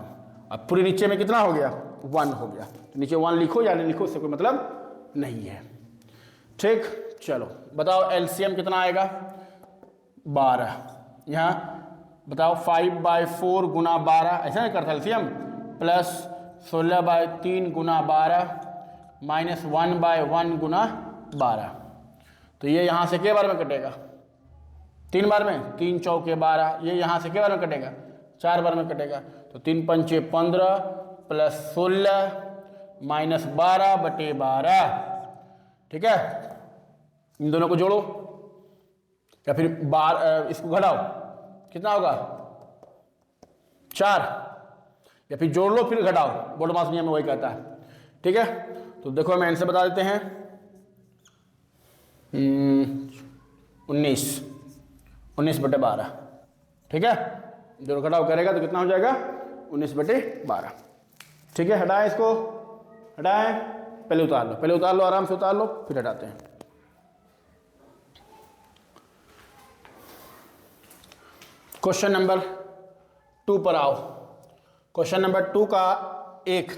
अब पूरे नीचे में कितना हो गया 1 हो गया, तो नीचे 1 लिखो या नहीं लिखो उससे कोई मतलब नहीं है। ठीक, चलो बताओ एलसीएम कितना आएगा 12, यहाँ बताओ 5/4 गुना 12 ऐसा नहीं करता एलसीएम, प्लस 16/3 गुना 12 -1/1 गुना 12। तो ये यहाँ से के बार में कटेगा? 3 बार में, 3 चौके 12। ये यहाँ से के बार में कटेगा? 4 बार में कटेगा। तो 3 पंचे 15 प्लस 16 माइनस 12/12। ठीक है, इन दोनों को जोड़ो या फिर इसको घटाओ, कितना होगा? 4, या फिर जोड़ लो फिर घटाओ, बोडमास नियम में वही कहता है। ठीक है, तो देखो हम आंसर बता देते हैं। 19/12। ठीक है, जोड़ घटाव करेगा तो कितना हो जाएगा? 19/12। ठीक है, हटाएं इसको, हटाएं, पहले उतार लो, पहले उतार लो, आराम से उतार लो, फिर हटाते हैं। क्वेश्चन नंबर 2 पर आओ। क्वेश्चन नंबर 2 का 1,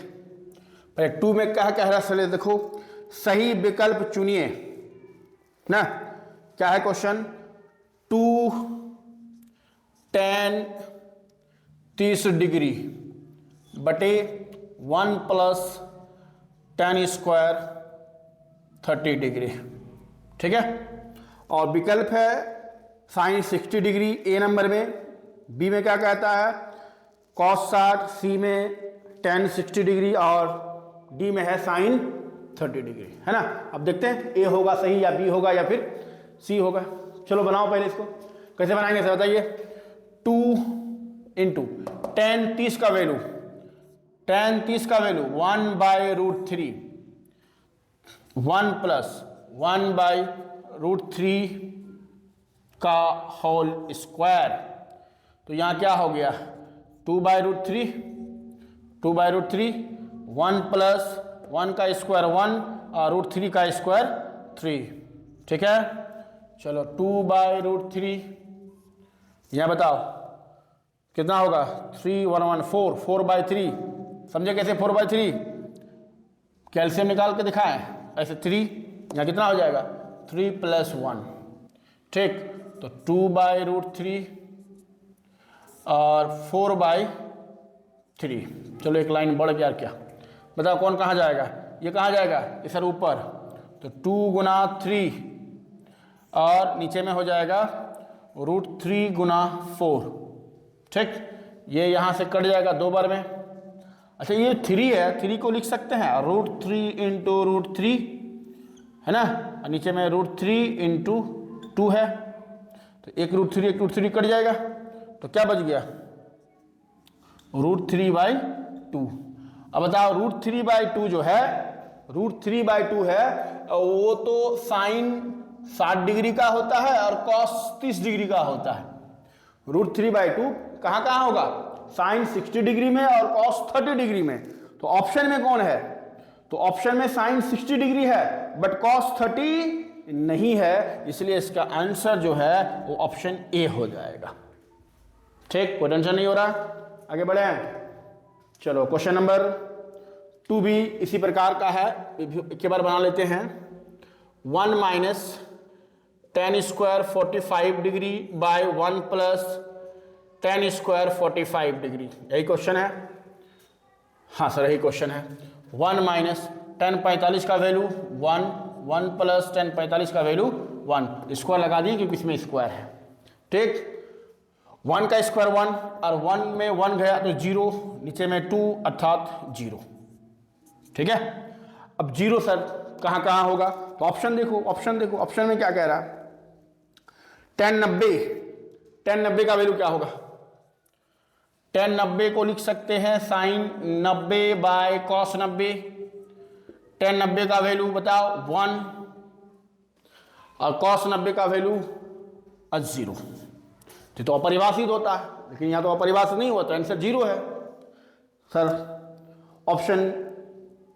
पहले 2 में क्या कह रहा है देखो, सही विकल्प चुनिए ना। क्या है क्वेश्चन? 2 tan 30 डिग्री बटे 1 + tan स्क्वायर 30 डिग्री। ठीक है, और विकल्प है sin 60 डिग्री ए नंबर में, बी में क्या कहता है cos 60, सी में tan 60 डिग्री और डी में है sin 30 डिग्री, है ना। अब देखते हैं ए होगा सही या बी होगा या फिर सी होगा। चलो बनाओ पहले इसको, कैसे बनाएंगे सर बताइए। 2 × tan 30 का वैल्यू, tan 30 का वैल्यू 1/√3, 1 + 1/√3 का होल स्क्वायर। तो यहाँ क्या हो गया? 2/√3, 2/√3, 1 + 1 का स्क्वायर 1 और √3 का स्क्वायर 3। ठीक है, चलो 2/√3, यहाँ बताओ कितना होगा? 3 1 1 4, 4/3। समझे कैसे 4/3? कैल्शियम निकाल के दिखाएं ऐसे 3, यहाँ कितना हो जाएगा? 3 + 1। ठीक, तो 2/√3 और 4/3। चलो एक लाइन बढ़ गया, क्या बताओ कौन कहाँ जाएगा? ये कहाँ जाएगा? ये सर ऊपर, तो 2 × 3 और नीचे में हो जाएगा √3 × 4। ठीक, ये यहाँ से कट जाएगा 2 बार में। अच्छा ये 3 है, 3 को लिख सकते हैं √3 × √3, है ना, और नीचे में √3 × 2 है, तो एक √3 कट जाएगा, तो क्या बच गया? √3/2। अब बताओ √3/2 जो है, √3/2 है वो तो sin 60 डिग्री का होता है और cos 30 डिग्री का होता है। √3/2 कहाँ कहाँ होगा? sin 60 डिग्री में और cos 30 डिग्री में। तो ऑप्शन में कौन है? तो ऑप्शन में sin 60 डिग्री है बट cos 30 नहीं है, इसलिए इसका आंसर जो है वो ऑप्शन ए हो जाएगा। ठीक, कोई टेंशन नहीं हो रहा, आगे बढ़े। चलो क्वेश्चन नंबर 2 भी इसी प्रकार का है, एक बार बना लेते हैं। 1 - tan स्क्वायर 45 डिग्री बाय 1 + tan स्क्वायर 45 डिग्री, यही क्वेश्चन है। हाँ सर यही क्वेश्चन है। 1 - tan 45 का वैल्यू 1, 1 + tan 45 का वैल्यू 1, स्क्वायर लगा दिए क्योंकि इसमें स्क्वायर है। ठीक, 1 का स्क्वायर 1 और 1 में 1 गया तो 0, नीचे में 2 अर्थात 0। ठीक है, अब 0 सर कहाँ कहाँ होगा? तो ऑप्शन देखो, ऑप्शन देखो, ऑप्शन में क्या कह रहा है? tan 90 का वैल्यू क्या होगा? tan 90 को लिख सकते हैं sin 90/cos 90। tan 90 का वैल्यू बताओ 1 और cos 90 का वैल्यू 0। तो अपरिभाषित होता है, लेकिन यहाँ तो अपरिभाषित नहीं हुआ तो आंसर 0 है। सर ऑप्शन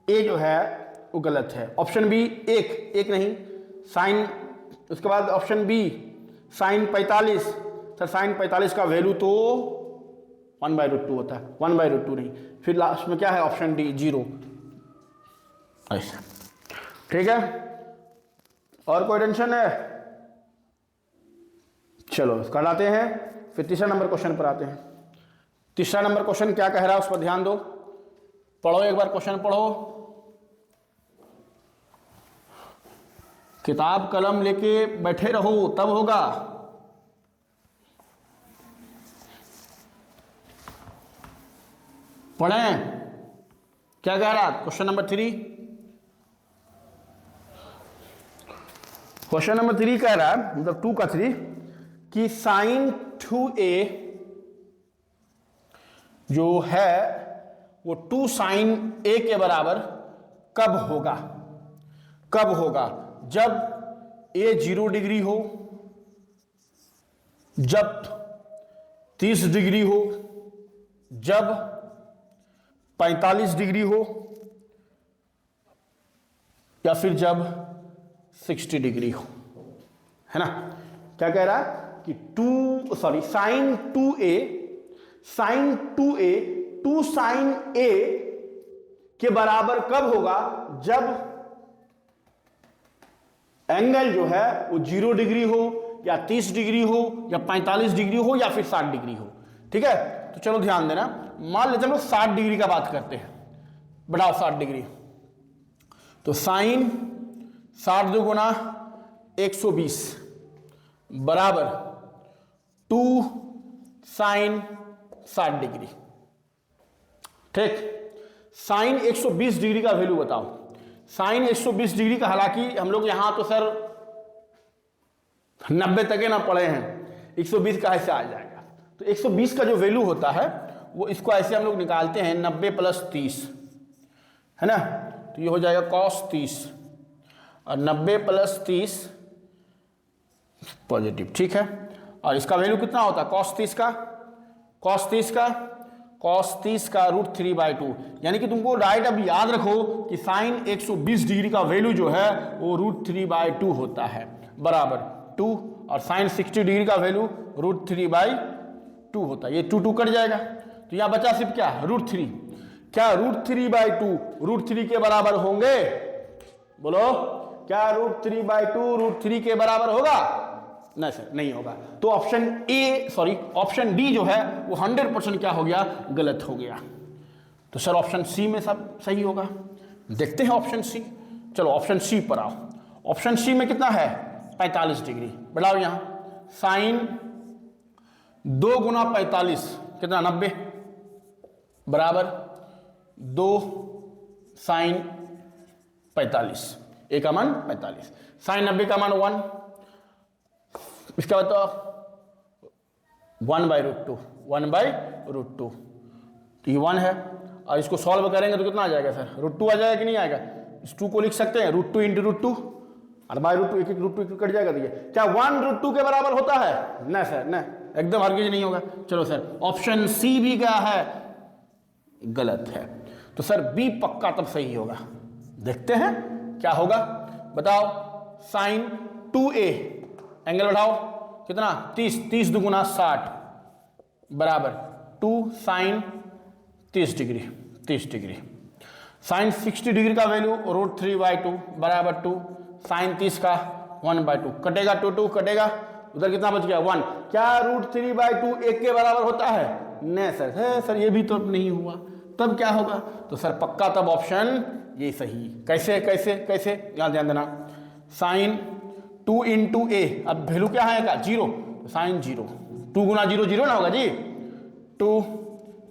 ए जो है वो गलत है। ऑप्शन बी एक नहीं, साइन, उसके बाद option B sin 45। Sir sin 45 का वैल्यू तो 1/√2 होता है, 1/√2 नहीं। फिर लास्ट में क्या है? Option D 0। ऐसा ठीक है, और कोई टेंशन है? चलो इसका लाते हैं, फिर तीसरा नंबर क्वेश्चन पर आते हैं। तीसरा नंबर क्वेश्चन क्या कह रहा है उस पर ध्यान दो, पढ़ो एक बार क्वेश्चन पढ़ो। किताब कलम लेके बैठे रहो तब होगा। पढ़ें क्या कह रहा क्वेश्चन नंबर 3। क्वेश्चन नंबर 3 कह रहा है, मतलब 2 का 3, कि साइन 2a जो है वो 2 साइन a के बराबर कब होगा। कब होगा? जब a 0 डिग्री हो, जब 30 डिग्री हो, जब 45 डिग्री हो, या फिर जब 60 डिग्री हो, है ना। क्या कह रहा है कि sign 2a, sign 2a 2 sign a के बराबर कब होगा? जब एंगल जो है वो 0 डिग्री हो, या 30 डिग्री हो, या 45 डिग्री हो, या फिर 60 डिग्री हो। ठीक है, तो चलो ध्यान देना। मान लेते हम लोग 60 डिग्री का बात करते हैं, बढ़ाओ 60 डिग्री। तो साइन 60 गुना 120 बराबर 2 साइन 60 डिग्री। ठीक, साइन 120 डिग्री का वैल्यू बताओ। साइन 120 डिग्री का, हालांकि हम लोग यहां तो सर 90 तक ना पढ़े हैं, 120 का ऐसे आ जाएगा। तो 120 का जो वैल्यू होता है वो इसको ऐसे हम लोग निकालते हैं 90 + 30, है ना। तो ये हो जाएगा cos 30, और 90 + 30 पॉजिटिव। ठीक है, और इसका वैल्यू कितना होता है cos 30 का? cos 30 का √3/2। यानी कि तुमको राइट अब याद रखो कि साइन 120 डिग्री का वैल्यू जो है वो √3/2 होता है, बराबर 2, और साइन 60 डिग्री का वैल्यू √3/2 होता है। ये 2 कट जाएगा, तो यहां बचा सिर्फ क्या? √3। क्या √3/2 √3 के बराबर होंगे? बोलो, क्या √3/2 √3 के बराबर होगा? नहीं सर, नहीं होगा। तो ऑप्शन डी जो है वो 100% क्या हो गया? गलत हो गया। तो सर ऑप्शन सी में सब सही होगा। देखते हैं ऑप्शन सी। चलो ऑप्शन सी पर आओ। ऑप्शन सी में कितना है? 45 डिग्री। बढ़ाओ यहां, साइन 2 गुना 45 कितना? 90 बराबर 2 साइन 45, ए का मान 45, साइन 90 का मान 1, इसका बताओ 1/√2, 1/√2। तो ये 1 है, और इसको सॉल्व करेंगे तो कितना आ जाएगा सर? √2 आ जाएगा कि नहीं आएगा? इस 2 को लिख सकते हैं √2 × √2, और √2 एक √2 कट जाएगा। तो क्या 1 √2 के बराबर होता है? नहीं सर, नहीं, एकदम हरगिज नहीं होगा। चलो सर ऑप्शन सी भी क्या है? गलत है। तो सर बी पक्का तब सही होगा। देखते हैं क्या होगा, बताओ। साइन 2a, एंगल बढ़ाओ कितना? 30 दुगुना 60 बराबर 2 साइन 30 डिग्री। साइन 60 डिग्री का वैल्यू √3/2 बराबर 2 साइन 30 का 1/2। कटेगा 2 कटेगा, उधर कितना बच गया? 1। क्या √3/2 1 के बराबर होता है? नहीं सर, है सर, ये भी तो नहीं हुआ। तब क्या होगा? तो सर पक्का तब ऑप्शन ये सही। कैसे कैसे कैसे? यहां ध्यान देना। साइन 2 × a, अब वैल्यू क्या है? 0, साइन 0, 2 गुना 0 0 ना होगा जी, 2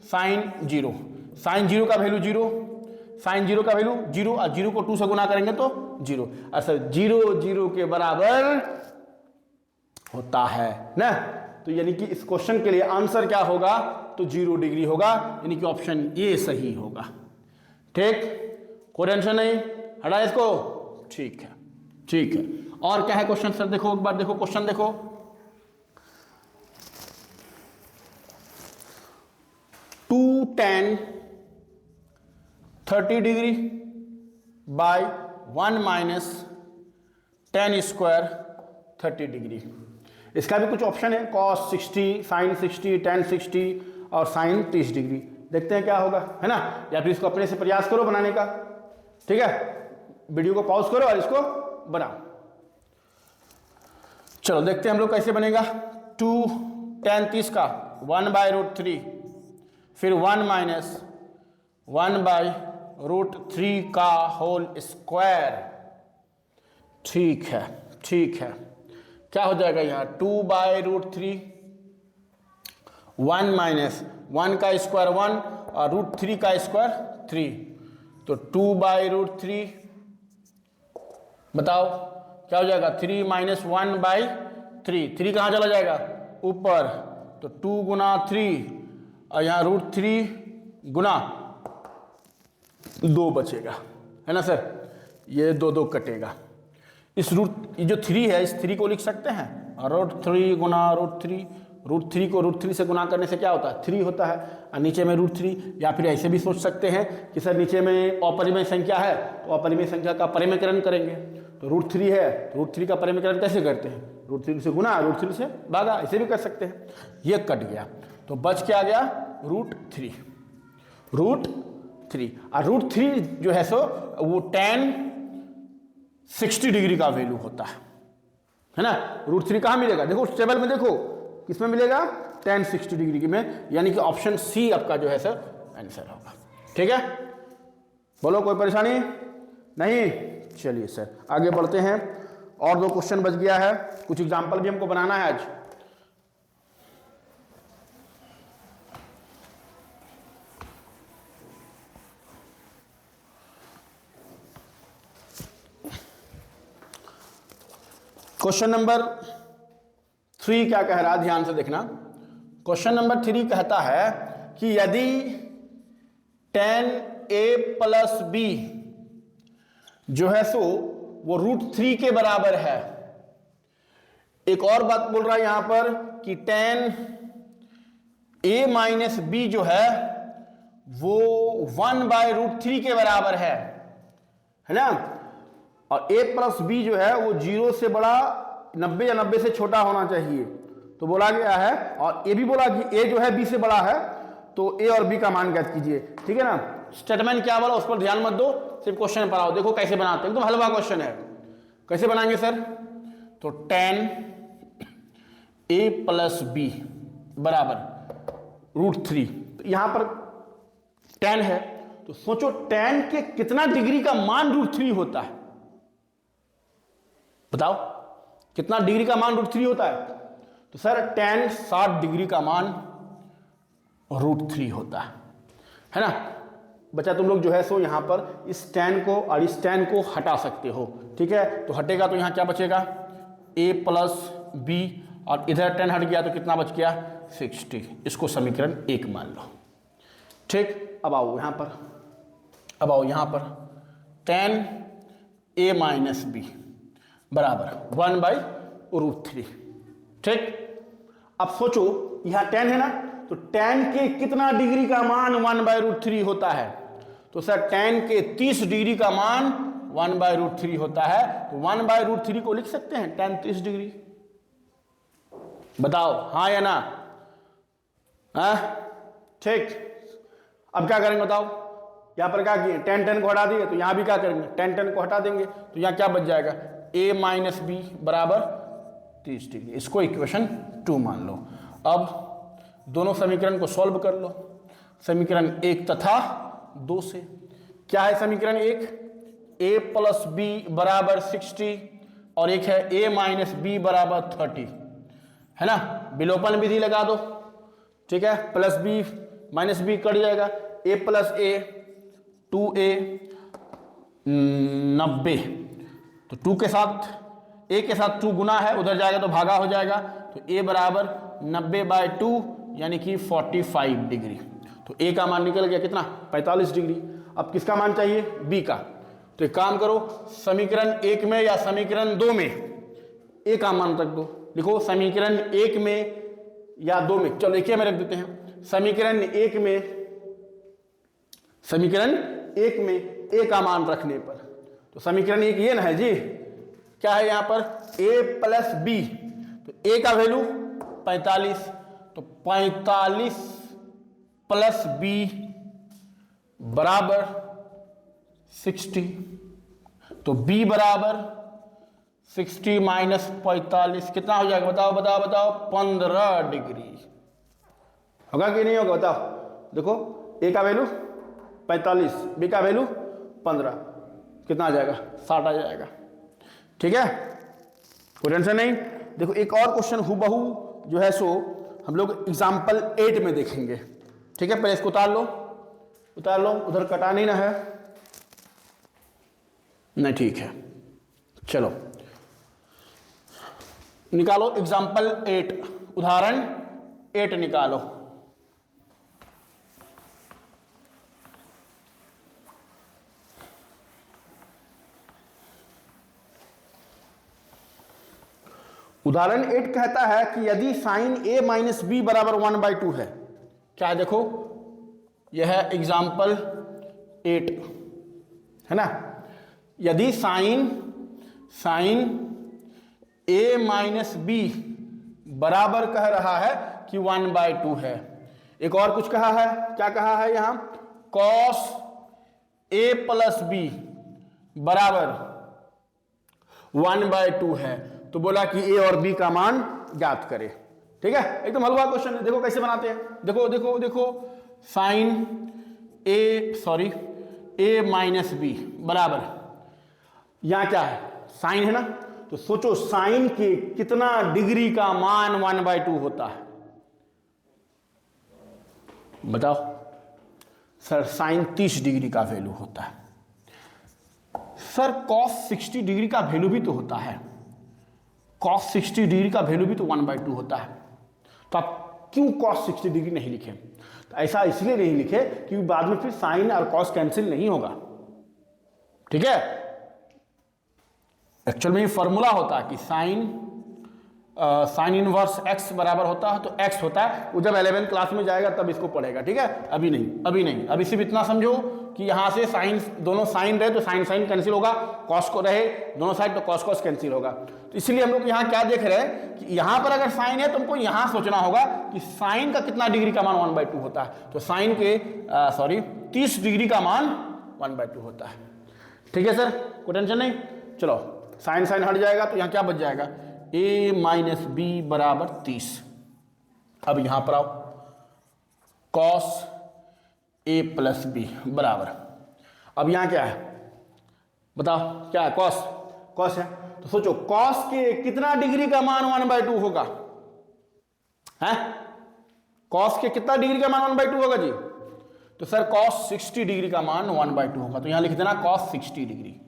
साइन 0, साइन 0 का वैल्यू 0, साइन 0 का वैल्यू 0, और 0 को 2 से गुना करेंगे तो 0। अच्छा 0 0 के बराबर होता है ना। तो यानी कि इस क्वेश्चन के लिए आंसर क्या होगा? तो 0 डिग्री होगा, यानी कि ऑप्शन ए सही होगा। ठीक, कोई टेंशन नहीं, हटा इसको। ठीक है, ठीक है। और क्या है क्वेश्चन सर? देखो एक बार, देखो क्वेश्चन देखो। टू tan 30 डिग्री बाय 1 - tan स्क्वायर 30 डिग्री। इसका भी कुछ ऑप्शन है, cos 60, sin 60, tan 60 और sin 30 डिग्री। देखते हैं क्या होगा, है ना। या फिर इसको अपने से प्रयास करो बनाने का। ठीक है, वीडियो को पॉज करो और इसको बनाओ। चलो देखते हैं हम लोग कैसे बनेगा। 2 tan 30 का 1/√3, फिर 1 - 1/√3 का होल स्क्वायर ठीक है, ठीक है। क्या हो जाएगा यहाँ 2/√3, 1 माइनस 1 का स्क्वायर 1 और √3 का स्क्वायर 3, तो 2/√3 बताओ क्या हो जाएगा 3 माइनस 1/3, 3 कहाँ चला जाएगा ऊपर, तो 2 गुना 3 और यहाँ √3 गुना 2 बचेगा, है ना सर। ये 2 कटेगा। इस ये जो 3 है इस 3 को लिख सकते हैं, √3 गुना √3 को √3 से गुना करने से क्या होता है 3 होता है, और नीचे में √3, या फिर ऐसे भी सोच सकते हैं कि सर नीचे में अपरिमेय संख्या है तो अपरिमेय संख्या का परिमेयकरण करेंगे, तो √3 है तो √3 का परिमेयकरण कैसे करते हैं, √3 से गुना √3 से भागा, ऐसे भी कर सकते हैं। ये कट गया तो बच क्या गया √3 और √3 जो है सो वो tan 60 डिग्री का वैल्यू होता है ना। √3 कहाँ मिलेगा, देखो उस टेबल में देखो किसमें मिलेगा tan 60 डिग्री में, यानी कि ऑप्शन सी आपका जो है सर आंसर होगा। ठीक है, बोलो कोई परेशानी नहीं। चलिए सर आगे बढ़ते हैं, और 2 क्वेश्चन बच गया है, कुछ एग्जाम्पल भी हमको बनाना है आज। क्वेश्चन नंबर 3 क्या कह रहा है, ध्यान से देखना। क्वेश्चन नंबर 3 कहता है कि यदि tan a + b जो है सो वो √3 के बराबर है। एक और बात बोल रहा है यहां पर कि tan a - b जो है वो 1/√3 के बराबर है ना, और a + b जो है वो 0 से बड़ा 90 या 90 से छोटा होना चाहिए, तो बोला गया है। और ये भी बोला कि a जो है b से बड़ा है, तो a और b का मान ज्ञात कीजिए। ठीक है ना, स्टेटमेंट क्या बोला उस पर ध्यान मत दो, सिर्फ क्वेश्चन पर आओ। देखो कैसे बनाते हैं, एकदम हलवा क्वेश्चन है। कैसे बनाएंगे सर, तो tan a + b बराबर √3, तो यहां पर tan है, तो सोचो tan के कितना डिग्री का मान √3 होता है, बताओ कितना डिग्री का मान √3 होता है। तो सर tan 60 डिग्री का मान √3 होता है ना। बच्चा तुम लोग जो है सो यहां पर इस tan को और इस tan को हटा सकते हो। ठीक है, तो हटेगा तो यहां क्या बचेगा a + b, और इधर tan हट गया तो कितना बच गया 60। इसको समीकरण 1 मान लो। ठीक, अब आओ यहां पर, tan a - b बराबर 1/√3। ठीक, अब सोचो यहां tan है ना, तो tan के कितना डिग्री का मान 1/√3 होता है, तो सर tan के 30 डिग्री का मान 1/√3 होता है, तो 1/√3 को लिख सकते हैं tan 30 डिग्री। बताओ हाँ या ना, हाँ ठीक। अब क्या करेंगे बताओ, यहां पर क्या किए tan को हटा दिए, तो यहां भी क्या करेंगे tan को हटा देंगे, तो यहां क्या बच जाएगा a - b बराबर 30 डिग्री। इसको इक्वेशन 2 मान लो। अब दोनों समीकरण को सॉल्व कर लो, समीकरण 1 तथा 2 से। क्या है समीकरण 1, a + b बराबर 60, और एक है a - b बराबर 30, है ना। विलोपन विधि लगा दो। ठीक है, +b - b कट जाएगा, a + a 2a 90, तो 2 के साथ a के साथ 2 गुना है, उधर जाएगा तो भागा हो जाएगा, तो a बराबर 90/2 यानी कि 45 डिग्री। तो a का मान निकल गया कितना 45 डिग्री। अब किसका मान चाहिए b का, तो एक काम करो समीकरण 1 में या समीकरण 2 में a का मान रख दो। लिखो समीकरण 1 में या 2 में, चलो एक में रख देते हैं। समीकरण 1 में a का मान रखने पर, तो समीकरण 1 ये ना है जी, क्या है यहां पर a + b, तो a का वैल्यू 45, तो 45 + b बराबर 60, तो b बराबर 60 - 45 कितना हो जाएगा, बताओ 15 डिग्री होगा कि नहीं होगा, बताओ। देखो a का वैल्यू 45, b का वैल्यू 15, कितना आ जाएगा 60 आ जाएगा। ठीक है, कोई टेंशन नहीं। देखो एक और क्वेश्चन हूबहू जो है सो हम लोग एग्जाम्पल 8 में देखेंगे। ठीक है, पहले इसको उतार लो, उतार लो, उधर कटा नहीं ना है, नहीं ठीक है। चलो निकालो एग्जाम्पल 8, उदाहरण 8 निकालो। उदाहरण 8 कहता है कि यदि साइन a माइनस बी बराबर 1/2 है। क्या है देखो, यह है एग्जाम्पल 8 है ना। यदि साइन a माइनस बी बराबर कह रहा है कि 1/2 है। एक और कुछ कहा है, क्या कहा है यहां, cos a प्लस बी बराबर 1/2 है। तो बोला कि a और b का मान ज्ञात करे। ठीक है, एकदम हलवा क्वेश्चन है। देखो कैसे बनाते हैं, देखो देखो देखो, साइन a माइनस बी बराबर, यहां क्या है, साइन है ना, तो सोचो साइन के कितना डिग्री का मान 1/2 होता है, बताओ सर। साइन 30 डिग्री का वैल्यू होता है सर। कॉस 60 डिग्री का वैल्यू भी तो होता है, cos 60 डिग्री का वैल्यू भी तो 1/2 होता है। तो आप क्यों cos 60 डिग्री नहीं लिखे? तो ऐसा इसलिए नहीं लिखे क्योंकि बाद में फिर साइन और cos कैंसिल नहीं होगा। ठीक है, एक्चुअल में ये फॉर्मूला होता है कि साइन इनवर्स x बराबर होता है, तो x होता है, वो जब 11th क्लास में जाएगा तब इसको पढ़ेगा। ठीक है, अभी नहीं, अभी सिर्फ इतना समझो कि यहां से साइन, दोनों साइन रहे तो साइन कैंसिल होगा, कॉस को रहे दोनों साइड तो कॉस कैंसिल होगा। तो इसलिए हम लोग यहां क्या देख रहे हैं कि यहां पर अगर साइन है तो हमको यहां सोचना होगा कि साइन का कितना डिग्री का मान 1/2 होता है। तो साइन के 30 डिग्री का मान 1/2 होता है। ठीक है सर, कोई टेंशन नहीं। चलो साइन हट जाएगा तो यहां क्या बच जाएगा, a माइनस बी बराबर 30। अब यहां पर आओ, cos a प्लस बी बराबर, अब यहां क्या है बताओ, क्या है, cos है। तो सोचो cos के कितना डिग्री का मान 1/2 होगा, है cos के कितना डिग्री का मान 1/2 होगा जी? तो सर cos 60 डिग्री का मान 1/2 होगा। तो यहां लिख देना cos 60 डिग्री।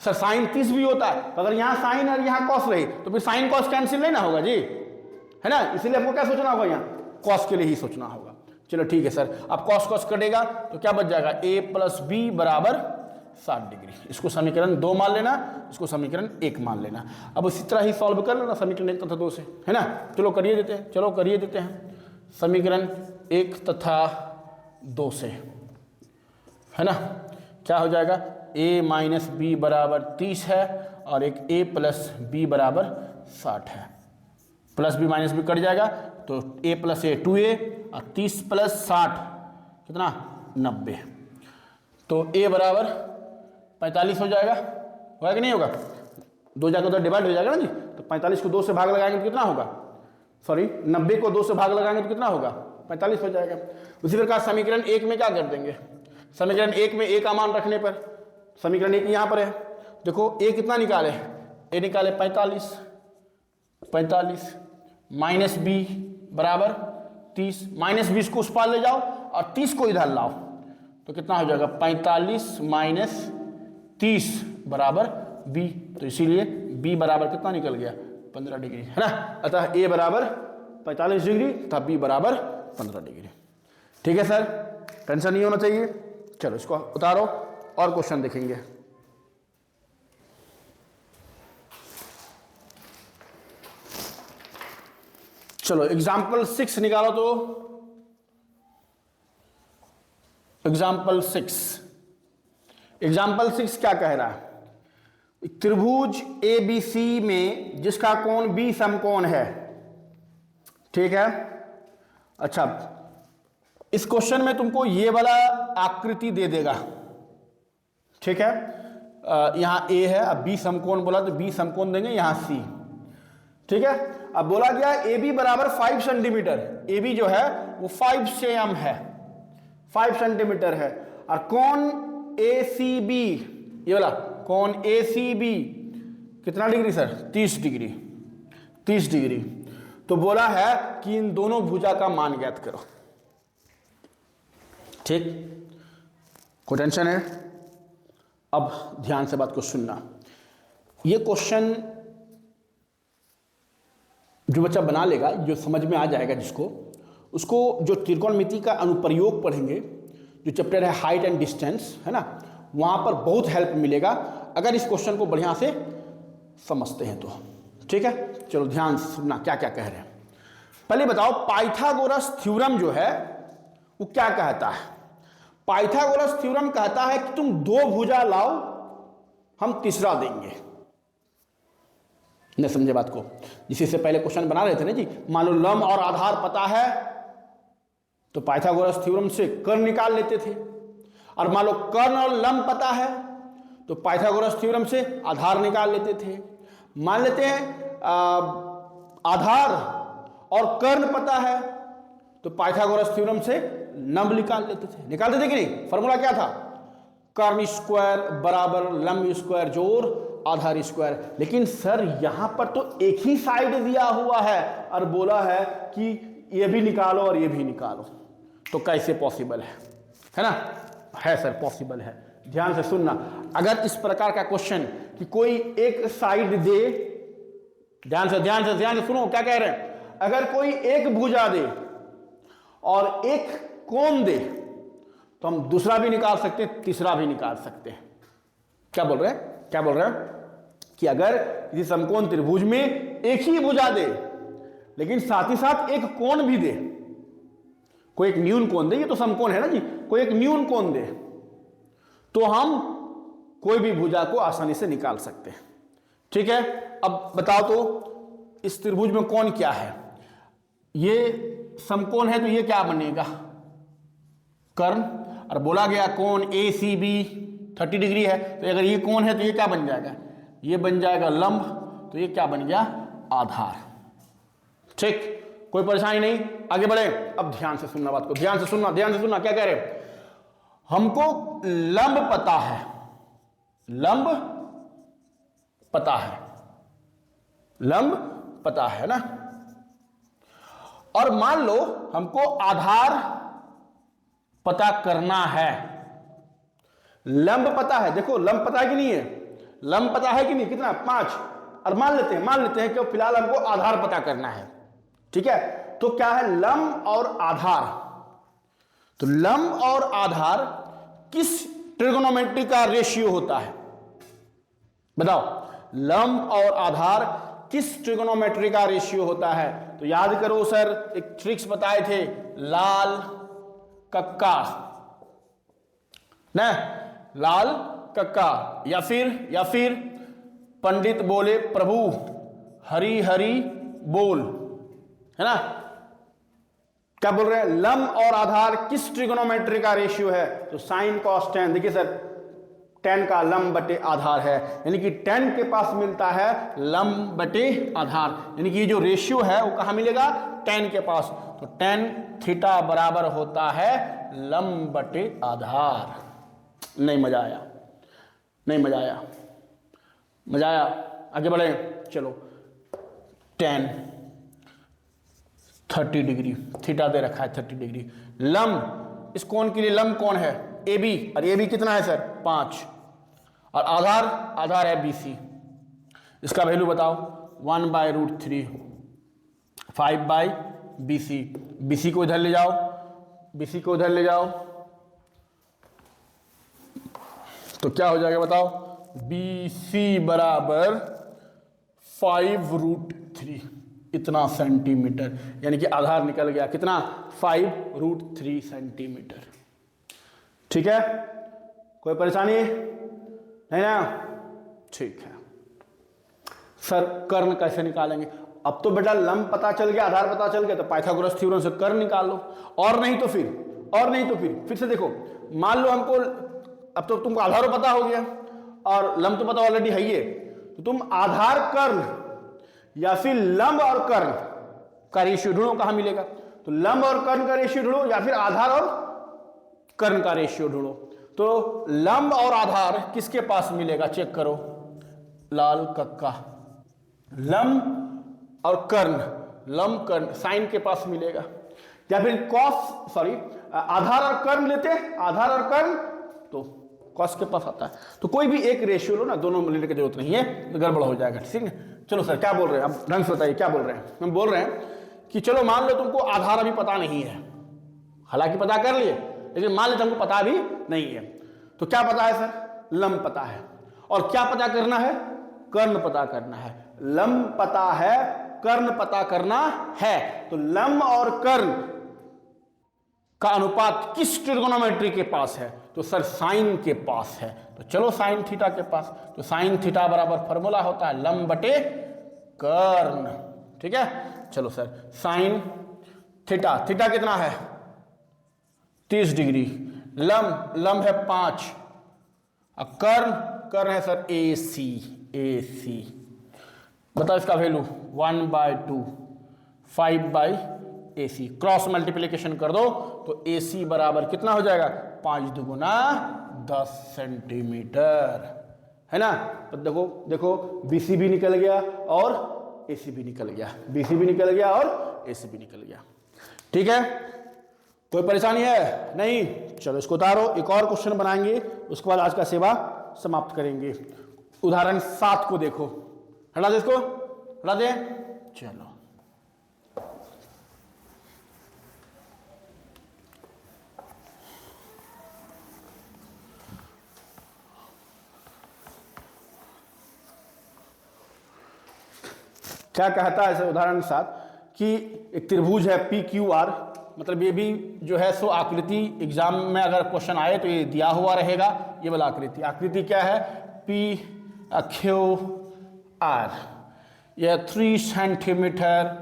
सर साइन 30 भी होता है, तो अगर यहां साइन और यहां कॉस रहे तो फिर साइन कॉस कैंसिल नहीं ना होगा जी, है ना। इसलिए आपको क्या सोचना होगा, यहां कॉस के लिए ही सोचना होगा। चलो ठीक है सर, अब कॉस कटेगा तो क्या बच जाएगा, a प्लस बी बराबर 60 डिग्री। इसको समीकरण 2 मान लेना, इसको समीकरण 1 मान लेना। अब इसी तरह ही सॉल्व कर लेना समीकरण 1 तथा 2 से, है ना। चलो करिए देते हैं समीकरण 1 तथा 2 से, है ना। क्या हो जाएगा, a माइनस बी बराबर 30 है और एक a प्लस बी बराबर 60 है। Plus B minus B cut जाएगा तो a प्लस a 2a और 30 प्लस 60 कितना 90। तो a बराबर 45 हो जाएगा, होगा कि नहीं होगा? 2 जाकर उधर डिवाइड हो जाएगा ना जी। तो 45 को 2 से भाग लगाएंगे तो कितना होगा, 90 को 2 से भाग लगाएंगे तो कितना होगा, 45 हो जाएगा। उसी प्रकार समीकरण 1 में क्या कर देंगे, समीकरण 1 में a का मान रखने पर, समीकरण 1 यहां पर है, देखो a कितना निकाले, a निकाले 45 माइनस बी बराबर 30, माइनस 20 को उस पार ले जाओ और 30 को इधर लाओ तो कितना हो जाएगा, 45 माइनस 30 बराबर b। तो इसीलिए b बराबर कितना निकल गया, 15 डिग्री, है ना। अतः a बराबर 45 डिग्री तथा b बराबर 15 डिग्री। ठीक है सर, टेंशन नहीं होना चाहिए। चलो इसको उतारो और क्वेश्चन देखेंगे। चलो एग्जाम्पल 6 निकालो तो, एग्जाम्पल 6 क्या कह रहा है, त्रिभुज ABC में जिसका कोण B समकोण है। ठीक है, अच्छा इस क्वेश्चन में तुमको ये वाला आकृति दे देगा। ठीक है, यहां A है, अब B समकोण बोला तो B समकोण देंगे, यहां C। ठीक है, अब बोला गया AB बराबर 5 सेंटीमीटर, AB जो है वो 5 cm है, 5 सेंटीमीटर है। और कोण ACB, ये वाला कोण ACB कितना डिग्री सर? 30 डिग्री। 30 डिग्री। तो बोला है कि इन दोनों भुजा का मान ज्ञात करो। ठीक, कोई टेंशन है? अब ध्यान से बात को सुनना। ये क्वेश्चन जो बच्चा बना लेगा, जो समझ में आ जाएगा जिसको, उसको जो त्रिकोणमिति का अनुप्रयोग पढ़ेंगे, जो चैप्टर है हाइट एंड डिस्टेंस, है ना, वहाँ पर बहुत हेल्प मिलेगा अगर इस क्वेश्चन को बढ़िया से समझते हैं तो। ठीक है, चलो ध्यान से सुनना क्या क्या कह रहे हैं। पहले बताओ, पाइथागोरस थ्योरम जो है वो क्या कहता है? पाइथागोरस थ्योरम कहता है कि तुम दो भुजा लाओ, हम तीसरा देंगे। नहीं समझे बात को? जिसी से पहले क्वेश्चन बना रहे थे ना जी, मान लो लंब और आधार पता है तो पाइथागोरस थ्योरम से कर्ण निकाल लेते थे, और मान लो कर्ण और लंब पता है तो पाइथागोरस थ्योरम से आधार निकाल लेते थे। मान लेते हैं आधार और कर्ण पता है तो पाइथागोरस थ्योरम से लंब निकाल लेते थे। निकालते थे कि नहीं? फॉर्मूला क्या था? कर्ण स्क्वायर बराबर लंब स्क्वायर जोड़ आधार स्क्वायर। लेकिन सर यहां पर तो एक ही साइड दिया हुआ है और बोला है कि ये भी निकालो और ये भी निकालो, तो कैसे पॉसिबल है ना? है सर, पॉसिबल है। ध्यान से सुनना, अगर इस प्रकार का क्वेश्चन कि कोई एक साइड दे, ध्यान से सुनो क्या कह रहे हैं। अगर कोई एक भुजा दे और एक कोण दे तो हम दूसरा भी निकाल सकते हैं, तीसरा भी निकाल सकते हैं। क्या बोल रहे हैं कि अगर किसी समकोण त्रिभुज में एक ही भुजा दे लेकिन साथ ही साथ एक कोण भी दे, कोई एक न्यून कोण दे, ये तो समकोण है ना जी, कोई एक न्यून कोण दे, तो हम कोई भी भुजा को आसानी से निकाल सकते हैं। ठीक है, अब बताओ तो इस त्रिभुज में कोण क्या है? ये समकोण है तो ये क्या बनेगा? कर्ण। और बोला गया कोण ACB 30 डिग्री है, तो अगर ये कोण है तो ये क्या बन जाएगा? ये बन जाएगा लंब, तो ये क्या बन गया? आधार। ठीक, कोई परेशानी नहीं, आगे बढ़े। अब ध्यान से सुनना बात को, ध्यान से सुनना क्या कह रहे हैं। हमको लंब पता है, लंब पता है ना, और मान लो हमको आधार पता करना है। लंब पता है, देखो लंब पता है कि नहीं है? लंब पता है कि नहीं? कितना? 5। और मान लेते हैं कि फिलहाल हमको आधार पता करना है। ठीक है, तो क्या है? लंब और आधार। तो लंब और आधार किस ट्रिगोनोमेट्री का रेशियो होता है? बताओ, लंब और आधार किस ट्रिगोनोमेट्री का रेशियो होता है? तो याद करो सर, एक ट्रिक्स बताए थे, लाल कक्का ना, लाल कक्का, या फिर पंडित बोले प्रभु हरि हरि बोल, है ना? क्या बोल रहे हैं? लंब और आधार किस ट्रिगोनोमेट्री का रेशियो है? तो साइन कॉस टेन। देखिए सर, टेन का लंब बटे आधार है, यानी कि टेन के पास मिलता है लंब बटे आधार, यानी कि ये जो रेशियो है वो कहां मिलेगा? टेन के पास। तो टेन थीटा बराबर होता है लंब बटे आधार। नहीं मजा आया, आगे बढ़े, चलो। टेन 30 डिग्री, थीटा दे रखा है 30 डिग्री। लंब, इस कोण के लिए लंब कौन है? AB, और AB कितना है सर? 5। और आधार है BC। इसका वैल्यू बताओ। 1/√3, 5/BC। BC को इधर ले जाओ, तो क्या हो जाएगा बताओ? BC बराबर 5√3, इतना सेंटीमीटर, यानी कि आधार निकल गया कितना? 5√3 सेंटीमीटर। ठीक है, कोई परेशानी नहीं ना? ठीक है सर, कर्ण कैसे निकालेंगे? अब तो बेटा लंब पता चल गया, आधार पता चल गया, तो पाइथागोरस थ्योरम से कर्ण निकाल लो। और नहीं तो फिर से देखो, मान लो हमको, अब तो तुमको आधार पता हो गया और लंब तो पता ऑलरेडी है ही, तो तुम आधार कर्ण या फिर लंब और कर्ण का रेशियो ढूंढो, कहां मिलेगा? तो लंब और कर्ण का रेशियो ढूंढो या फिर आधार और कर्ण का रेशियो ढूंढो। तो लंब और आधार किसके पास मिलेगा? चेक करो। लाल कक्का, लंब और कर्ण, लंब कर्ण साइन के पास मिलेगा। या फिर कॉस सॉरी आधार और कर्ण लेते हैं, आधार और कर्ण तो कॉस के पास आता है। तो कोई भी एक रेशियो लो ना, दोनों लेने की जरूरत नहीं है, तो गड़बड़ हो जाएगा। ठीक है, चलो सर क्या बोल रहे हैं, अब ढंग से बताइए क्या बोल रहे हैं। हम बोल रहे हैं कि चलो मान लो तुमको आधार अभी पता नहीं है, हालांकि पता कर लिए, लेकिन मान लो तुमको पता भी नहीं है, तो क्या पता है सर, लंब पता है। और क्या पता करना है, कर्ण पता करना है। लंब पता है, कर्ण पता करना है। तो लंब और कर्ण का अनुपात किस ट्रिगोनोमेट्री के पास है, तो सर साइन के पास है। तो चलो साइन थीटा के पास, तो साइन थीटा बराबर फॉर्मूला होता है लंब बटे कर्ण। ठीक है, चलो सर साइन थीटा, थीटा कितना है 30 डिग्री, लंब लंब है 5, कर्ण कर्ण है सर AC, AC बताओ इसका वैल्यू 1/2, 5/AC, क्रॉस मल्टीप्लिकेशन कर दो तो AC बराबर कितना हो जाएगा, 5 दुगुना 10 सेंटीमीटर, है ना। तो देखो देखो BC भी निकल गया और AC भी निकल गया, BC भी निकल गया और AC भी निकल गया। ठीक है, कोई परेशानी है नहीं। चलो इसको उतारो, एक और क्वेश्चन बनाएंगे, उसके बाद आज का सेवा समाप्त करेंगे। उदाहरण 7 को देखो, हटा दे इसको, हटा दे। चलो क्या कहता है उदाहरण 7 कि एक त्रिभुज है PQR, मतलब ये भी जो है सो आकृति एग्जाम में अगर क्वेश्चन आए तो ये दिया हुआ रहेगा, ये वाला आकृति। आकृति क्या है, PQR, यह 3 सेंटीमीटर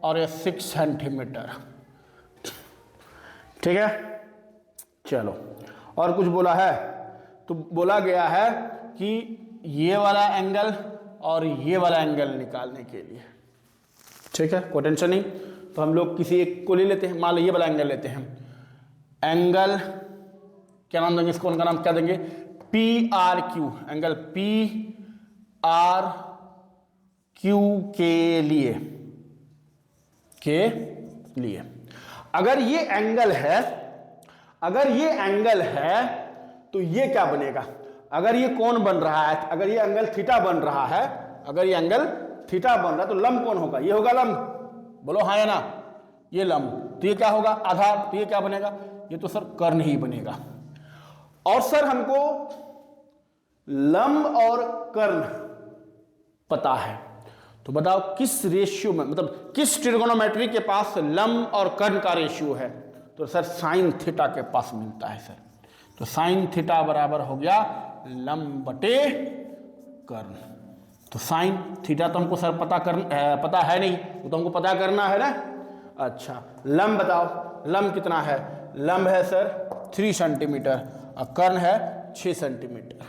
और यह 6 सेंटीमीटर। ठीक है, चलो और कुछ बोला है, तो बोला गया है कि ये वाला एंगल और ये वाला एंगल निकालने के लिए। ठीक है, कोई टेंशन नहीं। तो हम लोग किसी एक को ले लेते हैं, मान लो ये वाला एंगल लेते हैं, एंगल क्या नाम देंगे इसको, उनका नाम क्या देंगे, PRQ, एंगल PRQ के लिए अगर ये एंगल है, अगर ये एंगल है तो ये क्या बनेगा, अगर ये कौन बन रहा है, अगर ये एंगल थीटा बन रहा है, अगर ये एंगल थीटा बन रहा है तो लंब कौन होगा, ये होगा लंब, बोलो हाँ या ना, ये लंब। तो ये क्या होगा आधार, तो ये क्या बनेगा, ये तो सर कर्ण ही बनेगा। और सर हमको लंब और कर्ण पता है, तो बताओ किस रेशियो में, मतलब किस ट्रिगोनोमेट्री के पास लंब और कर्ण का रेशियो है, तो सर साइन थीटा के पास मिलता है सर। तो साइन थीटा बराबर हो गया लंब बटे कर्ण। तो साइन थीटा तो हमको सर पता है नहीं, वो तो हमको पता करना है ना। अच्छा लंब बताओ, लंब कितना है, लंब है सर 3 सेंटीमीटर और कर्ण है 6 सेंटीमीटर।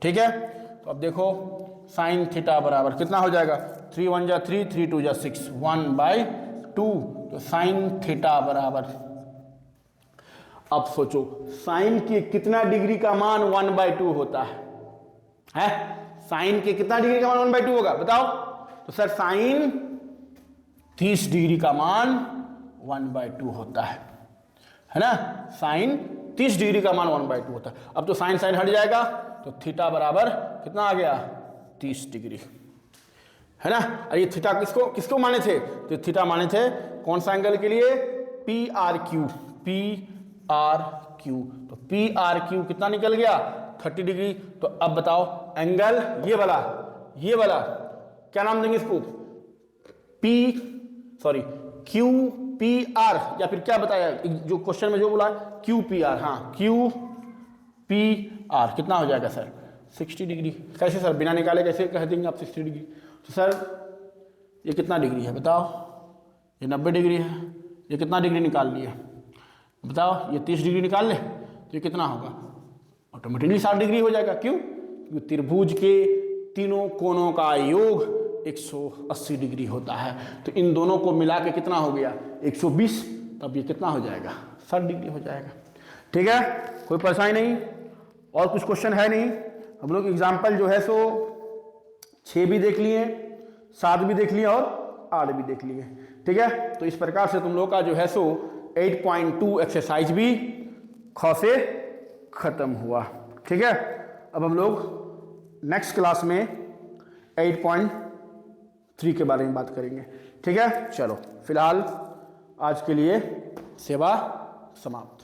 ठीक है, तो अब देखो साइन थीटा बराबर कितना हो जाएगा, 3 1 जा 3, 3 2 जा 6, 1/2। तो साइन थीटा बराबर, अब सोचो साइन के कितना डिग्री का मान 1/2 होता है? साइन के कितना डिग्री का मान 1/2 होगा बताओ। तो सर साइन 30 डिग्री का मान 1/2 होता है ना। साइन 30 डिग्री का मान 1/2 होता है। अब तो साइन साइन हट जाएगा, तो थीटा बराबर कितना आ गया 30 डिग्री, है ना। और ये थीटा किसको किसको माने थे, तो थीटा माने थे कौन सा एंगल के लिए, PRQ, PRQ। तो PRQ कितना निकल गया 30 डिग्री। तो अब बताओ एंगल ये वाला क्या नाम देंगे इसको, QPR, या फिर क्या बताया जो क्वेश्चन में जो बोला QPR, हाँ QPR कितना हो जाएगा सर 60 डिग्री। कैसे सर बिना निकाले कैसे कह देंगे आप 60 डिग्री। तो सर ये कितना डिग्री है बताओ, ये 90 डिग्री है, ये कितना डिग्री निकाल लिया बताओ, ये 30 डिग्री निकाल ले तो ये कितना होगा, ऑटोमेटिकली 60 डिग्री हो जाएगा। क्यों, क्योंकि त्रिभुज के तीनों कोणों का योग 180 डिग्री होता है। तो इन दोनों को मिला के कितना हो गया 120, तब ये कितना हो जाएगा 60 डिग्री हो जाएगा। ठीक है, कोई परेशानी नहीं, और कुछ क्वेश्चन है नहीं। हम लोग एग्जाम्पल जो है सो 6 भी देख लिए, 7 भी देख लिए और 8 भी देख लिए। ठीक है, तो इस प्रकार से तुम लोग का जो है सो 8.2 एक्सरसाइज भी ख से खत्म हुआ। ठीक है, अब हम लोग नेक्स्ट क्लास में 8.3 के बारे में बात करेंगे। ठीक है, चलो फिलहाल आज के लिए सेवा समाप्त।